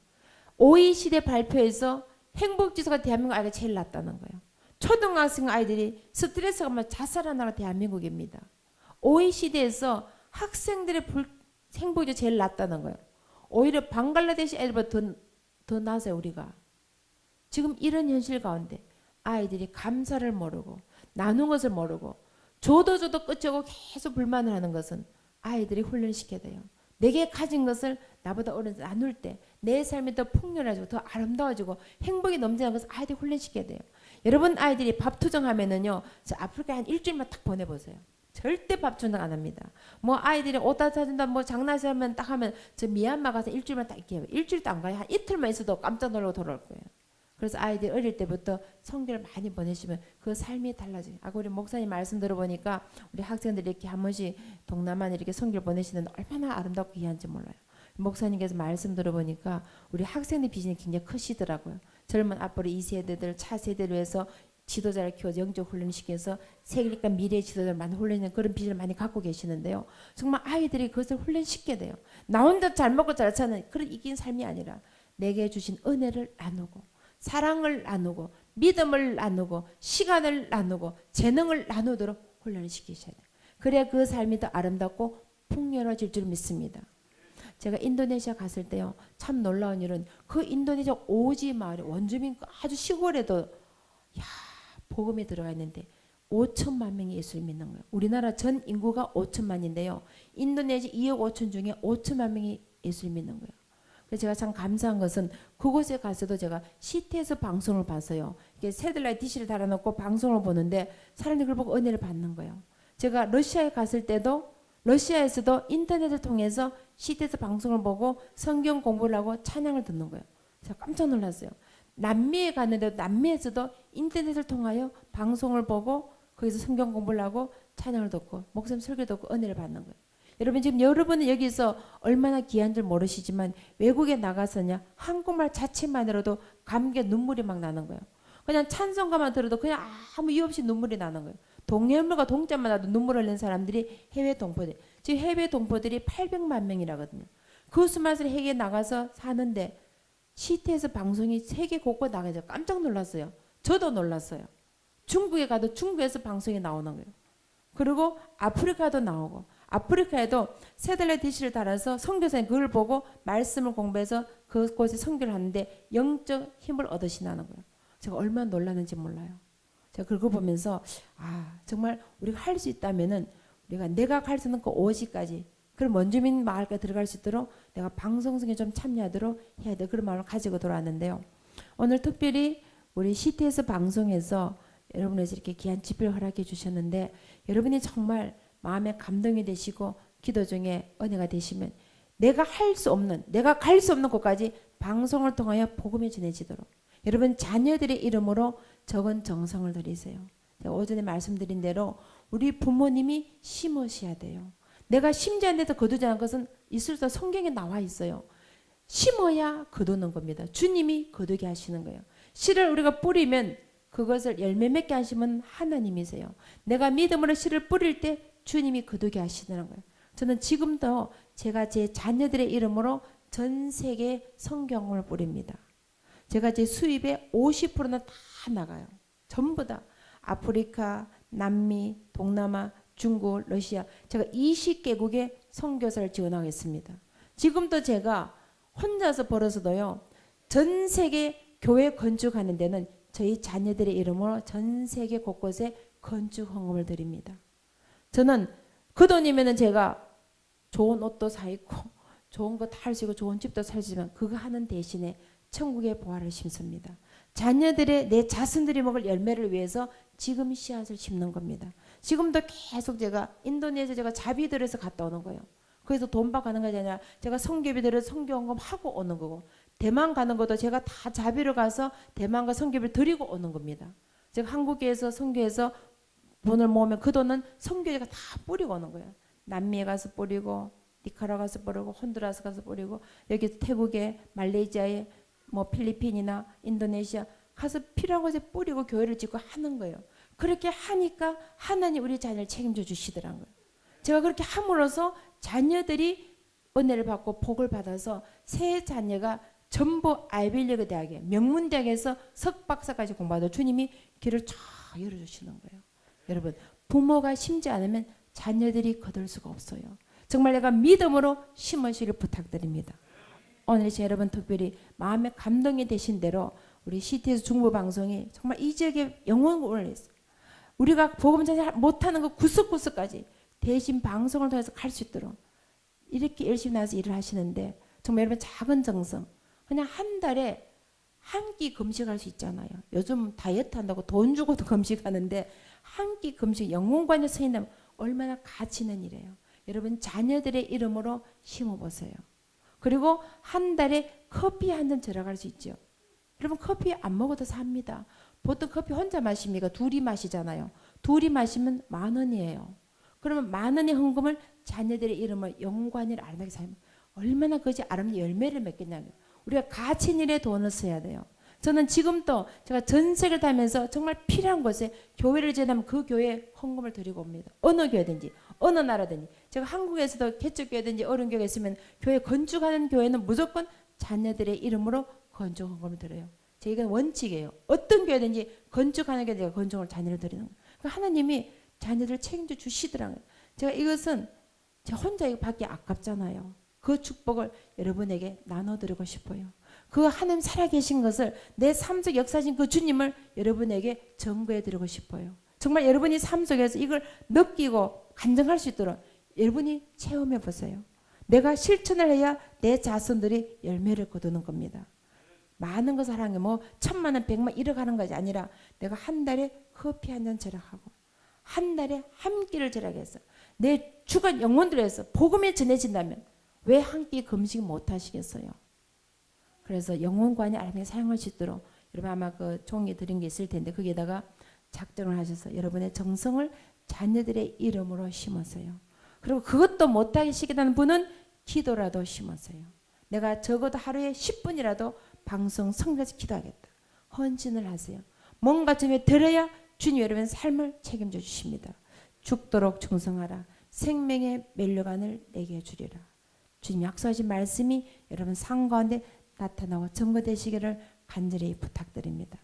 OECD 발표에서 행복지수가 대한민국 아이가 제일 낮다는 거예요. 초등학생 아이들이 스트레스가 막 자살하는 나라가 대한민국입니다. OECD에서 학생들의 행복이 제일 낮다는 거예요. 오히려 방글라데시 애들보다 더 낮아요 우리가. 지금 이런 현실 가운데 아이들이 감사를 모르고 나눈 것을 모르고 줘도 끝이 오고 계속 불만을 하는 것은 아이들이 훈련시켜야 돼요. 내게 가진 것을 나보다 어른 나눌 때 내 삶이 더 풍요로워지고 더 아름다워지고 행복이 넘치는 것을 아이들이 훈련시켜야 돼요. 여러분 아이들이 밥 투정하면은요, 저 아프리카에 한 일주일만 딱 보내보세요. 절대 밥 투정 안 합니다. 뭐 아이들이 옷 다 사준다 뭐 장난하면 딱 하면 저 미얀마 가서 일주일만 딱 있게 해요. 일주일도 안 가요. 한 이틀만 있어도 깜짝 놀라고 돌아올 거예요. 그래서 아이들 어릴 때부터 성경을 많이 보내시면 그 삶이 달라져요. 아까 우리 목사님 말씀 들어보니까 우리 학생들이 이렇게 한 번씩 동남아에 이렇게 성경을 보내시는 얼마나 아름답고 귀한지 몰라요. 목사님께서 말씀 들어보니까 우리 학생들 비전이 굉장히 크시더라고요. 젊은 앞으로 2세대들 차세대를 위해서 지도자를 키워서 영적 훈련시켜서 세계니까 미래의 지도자를 많이 훈련하는 그런 비전을 많이 갖고 계시는데요. 정말 아이들이 그것을 훈련시켜야 돼요. 나 혼자 잘 먹고 잘 사는 그런 이긴 삶이 아니라 내게 주신 은혜를 나누고 사랑을 나누고 믿음을 나누고 시간을 나누고 재능을 나누도록 훈련을 시키셔야 돼요. 그래야 그 삶이 더 아름답고 풍요로워질 줄 믿습니다. 제가 인도네시아 갔을 때요. 참 놀라운 일은 그 인도네시아 오지 마을에 원주민 아주 시골에도 야 복음이 들어가 있는데 5천만 명이 예수를 믿는 거예요. 우리나라 전 인구가 5천만인데요. 인도네시아 2억 5천 중에 5천만 명이 예수를 믿는 거예요. 그래서 제가 참 감사한 것은 그곳에 가서도 제가 CT에서 방송을 봤어요. 이게 새들라이트 디시를 달아놓고 방송을 보는데 사람들이 그걸 보고 은혜를 받는 거예요. 제가 러시아에 갔을 때도 러시아에서도 인터넷을 통해서 CT에서 방송을 보고 성경 공부를 하고 찬양을 듣는 거예요. 제가 깜짝 놀랐어요. 남미에 갔는데 남미에서도 인터넷을 통하여 방송을 보고 거기서 성경 공부를 하고 찬양을 듣고 목사님 설교 듣고 은혜를 받는 거예요. 여러분 지금 여러분은 여기서 얼마나 귀한 줄 모르시지만 외국에 나가서냐 한국말 자체만으로도 감격에 눈물이 막 나는 거예요. 그냥 찬송가만 들어도 그냥 아무 이유 없이 눈물이 나는 거예요. 동해물과 동자만 나도 눈물 흘리는 사람들이 해외 동포들. 지금 해외 동포들이 800만 명이라거든요. 그 수많은 해외에 나가서 사는데 CT에서 방송이 세계 곳곳 나가서 깜짝 놀랐어요. 저도 놀랐어요. 중국에 가도 중국에서 방송이 나오는 거예요. 그리고 아프리카도 나오고 아프리카에도 새들레 디시를 달아서 선교사님 그걸 보고 말씀을 공부해서 그곳에 선교를 하는데 영적 힘을 얻으시나는 거예요. 제가 얼마나 놀랐는지 몰라요. 제가 그걸 보면서 정말 우리가 할 수 있다면은 우리가 내가 갈 수 있는 그 오지까지 그럼 원주민 마을까지 들어갈 수 있도록 내가 방송성에 좀 참여하도록 해야 돼. 그런 마음을 가지고 돌아왔는데요. 오늘 특별히 우리 CT에서 방송에서 여러분에서 이렇게 귀한 집회를 허락해 주셨는데 여러분이 정말 마음에 감동이 되시고 기도 중에 은혜가 되시면 내가 할 수 없는 내가 갈 수 없는 곳까지 방송을 통하여 복음이 전해지도록 여러분 자녀들의 이름으로 적은 정성을 들이세요. 제가 오전에 말씀드린 대로 우리 부모님이 심으셔야 돼요. 내가 심지 않는데도 거두지 않은 것은 있을 수 성경에 나와 있어요. 심어야 거두는 겁니다. 주님이 거두게 하시는 거예요. 씨를 우리가 뿌리면 그것을 열매 맺게 하시면 하나님이세요. 내가 믿음으로 씨를 뿌릴 때 주님이 거두게 하시는 거예요. 저는 지금도 제가 제 자녀들의 이름으로 전 세계 성경을 뿌립니다. 제가 제 수입의 50%는 다 나가요. 전부 다 아프리카, 남미, 동남아, 중국, 러시아 제가 20개국에 선교사를 지원하겠습니다. 지금도 제가 혼자서 벌어서도요. 전 세계 교회 건축하는 데는 저희 자녀들의 이름으로 전 세계 곳곳에 건축 헌금을 드립니다. 저는 그 돈이면은 제가 좋은 옷도 사 입고 좋은 거 다 할 수 있고 좋은 집도 살 수 있지만 그거 하는 대신에 천국의 보화를 심습니다. 자녀들의 내 자손들이 먹을 열매를 위해서 지금 씨앗을 심는 겁니다. 지금도 계속 제가 인도네시아 제가 자비들에서 갔다 오는 거예요. 그래서 돈 받고 가는 것이 아니라 제가 선교비들을 선교헌금 하고 오는 거고 대만 가는 것도 제가 다 자비로 가서 대만과 선교비를 드리고 오는 겁니다. 제가 한국에서 선교해서 돈을 모으면 그 돈은 선교제가 다 뿌리고 오는 거예요. 남미에 가서 뿌리고 니카라과 가서 뿌리고 혼두라스 가서 뿌리고 여기 태국에 말레이시아에 뭐 필리핀이나 인도네시아 가서 필요한 곳에 뿌리고 교회를 짓고 하는 거예요. 그렇게 하니까 하나님 우리 자녀를 책임져 주시더라는 거예요. 제가 그렇게 함으로써 자녀들이 은혜를 받고 복을 받아서 세 자녀가 전부 아이빌리그 대학에 명문대학에서 석박사까지 공부하도 주님이 길을 쫙 열어주시는 거예요. 여러분 부모가 심지 않으면 자녀들이 거둘 수가 없어요. 정말 내가 믿음으로 심으시길 부탁드립니다. 오늘 여러분 특별히 마음에 감동이 되신 대로 우리 CTS 중보방송이 정말 이 지역에 영혼을 했어요. 우리가 복음 전달 못하는 거 구석구석까지 대신 방송을 통해서 갈 수 있도록 이렇게 열심히 나와서 일을 하시는데 정말 여러분 작은 정성 그냥 한 달에 한 끼 금식할 수 있잖아요. 요즘 다이어트 한다고 돈 주고도 금식하는데 한 끼 금식 영혼관에 서 있는 얼마나 가치 있는 일이에요. 여러분 자녀들의 이름으로 심어보세요. 그리고 한 달에 커피 한 잔 들어갈 수 있죠. 여러분 커피 안 먹어도 삽니다. 보통 커피 혼자 마십니까? 둘이 마시잖아요. 둘이 마시면 10,000원이에요. 그러면 10,000원의 헌금을 자녀들의 이름을 영관이를 아름답게 살면 얼마나 그것이 아름다운 열매를 맺겠냐고요. 우리가 가치 있는 일에 돈을 써야 돼요. 저는 지금도 제가 전 세계를 다니면서 정말 필요한 곳에 교회를 지나면 그 교회에 헌금을 드리고 옵니다. 어느 교회든지 어느 나라든지 제가 한국에서도 개척교회든지 어른 교회가 있으면 교회 건축하는 교회는 무조건 자녀들의 이름으로 건축 헌금을 드려요. 이건 원칙이에요. 어떤 교회든지 건축하는 교회에 건축을 자녀를 드리는 거예요. 그러니까 하나님이 자녀들을 책임져 주시더라고요. 제가 이것은 제 혼자 이거 받기 아깝잖아요. 그 축복을 여러분에게 나눠드리고 싶어요. 그 하나님 살아계신 것을 내 삶 속 역사하신 그 주님을 여러분에게 전거해드리고 싶어요. 정말 여러분이 삶 속에서 이걸 느끼고 간증할 수 있도록 여러분이 체험해 보세요. 내가 실천을 해야 내 자손들이 열매를 거두는 겁니다. 많은 것을 하는 게 뭐 1,000,000원, 100만 1억 하는 것이 아니라 내가 한 달에 커피 한 잔 절약하고 한 달에 한 끼를 절약해서 내 주간 영혼들을 해서 복음이 전해진다면 왜 한 끼 금식 못 하시겠어요? 그래서 영혼관이 아름답게 사용할 수 있도록 여러분 아마 그 종이 드린 게 있을 텐데 거기에다가 작정을 하셔서 여러분의 정성을 자녀들의 이름으로 심으세요. 그리고 그것도 못하게 시키다는 분은 기도라도 심으세요. 내가 적어도 하루에 10분이라도 방송 성가서 기도하겠다. 헌신을 하세요. 뭔가 좀 들어야 주님 여러분의 삶을 책임져 주십니다. 죽도록 충성하라. 생명의 멸류관을 내게 주리라. 주님 약속하신 말씀이 여러분 삶 가운데 나타나고 증거되시기를 간절히 부탁드립니다.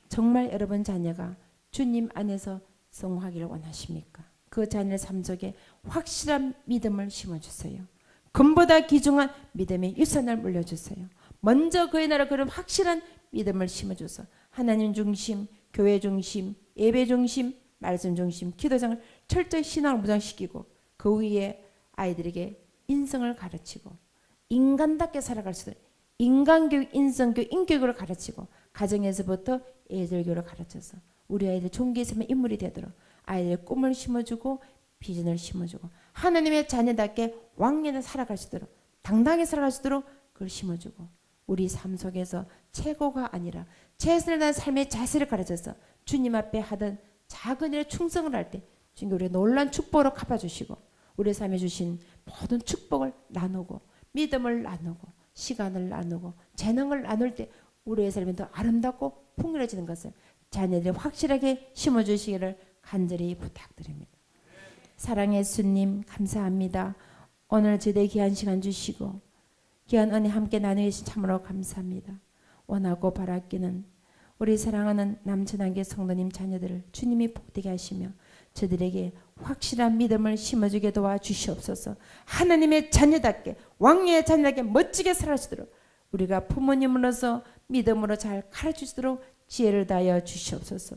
정말 여러분 자녀가 주님 안에서 성공하기를 원하십니까? 그 자녀의 삶 속에 확실한 믿음을 심어주세요. 금보다 귀중한 믿음의 유산을 물려주세요. 먼저 그의 나라 그런 확실한 믿음을 심어줘서 하나님 중심, 교회 중심, 예배 중심, 말씀 중심, 기도장을 철저히 신앙을 무장시키고 그 위에 아이들에게 인성을 가르치고 인간답게 살아갈 수 있도록 인간교육, 인성교육, 인격을 가르치고 가정에서부터 예절교를 가르쳐서 우리 아이들 종기 있으면 인물이 되도록 아이들의 꿈을 심어주고 비전을 심어주고 하나님의 자녀답게 왕년을 살아갈 수 있도록 당당하게 살아갈 수 있도록 그걸 심어주고 우리 삶 속에서 최고가 아니라 최선을 다한 삶의 자세를 가르쳐서 주님 앞에 하던 작은 일에 충성을 할 때 주님 우리의 놀라운 축복으로 갚아주시고 우리 삶에 주신 모든 축복을 나누고 믿음을 나누고 시간을 나누고 재능을 나눌 때 우리의 삶이 더 아름답고 풍요로워지는 것을 자녀들이 확실하게 심어주시기를 간절히 부탁드립니다. 사랑의 예수님 감사합니다. 오늘 저희들 귀한 시간 주시고 귀한 은혜 함께 나누신 참으로 감사합니다. 원하고 바라기는 우리 사랑하는 남천한계 성도님 자녀들을 주님이 복되게 하시며 저들에게 확실한 믿음을 심어주게 도와주시옵소서. 하나님의 자녀답게 왕의 자녀답게 멋지게 살아주도록 우리가 부모님으로서 믿음으로 잘 가르치도록 지혜를 다하여 주시옵소서.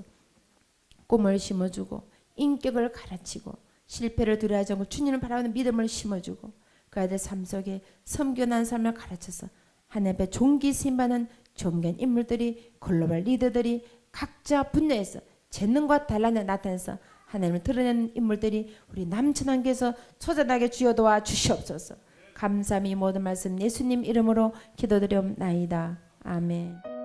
꿈을 심어주고 인격을 가르치고 실패를 두려워하지 않고 주님을 바라보는 믿음을 심어주고 그 아이들 삶 속에 섬겨난 삶을 가르쳐서 하나님 앞에 존귀 쓰임받는 존귀한 인물들이 글로벌 리더들이 각자 분야에서 재능과 달란을 나타내서 하나님을 드러내는 인물들이 우리 남천왕교에서 초자하게 주여 도와 주시옵소서. 감사함이 모든 말씀 예수님 이름으로 기도드리옵나이다. 아멘.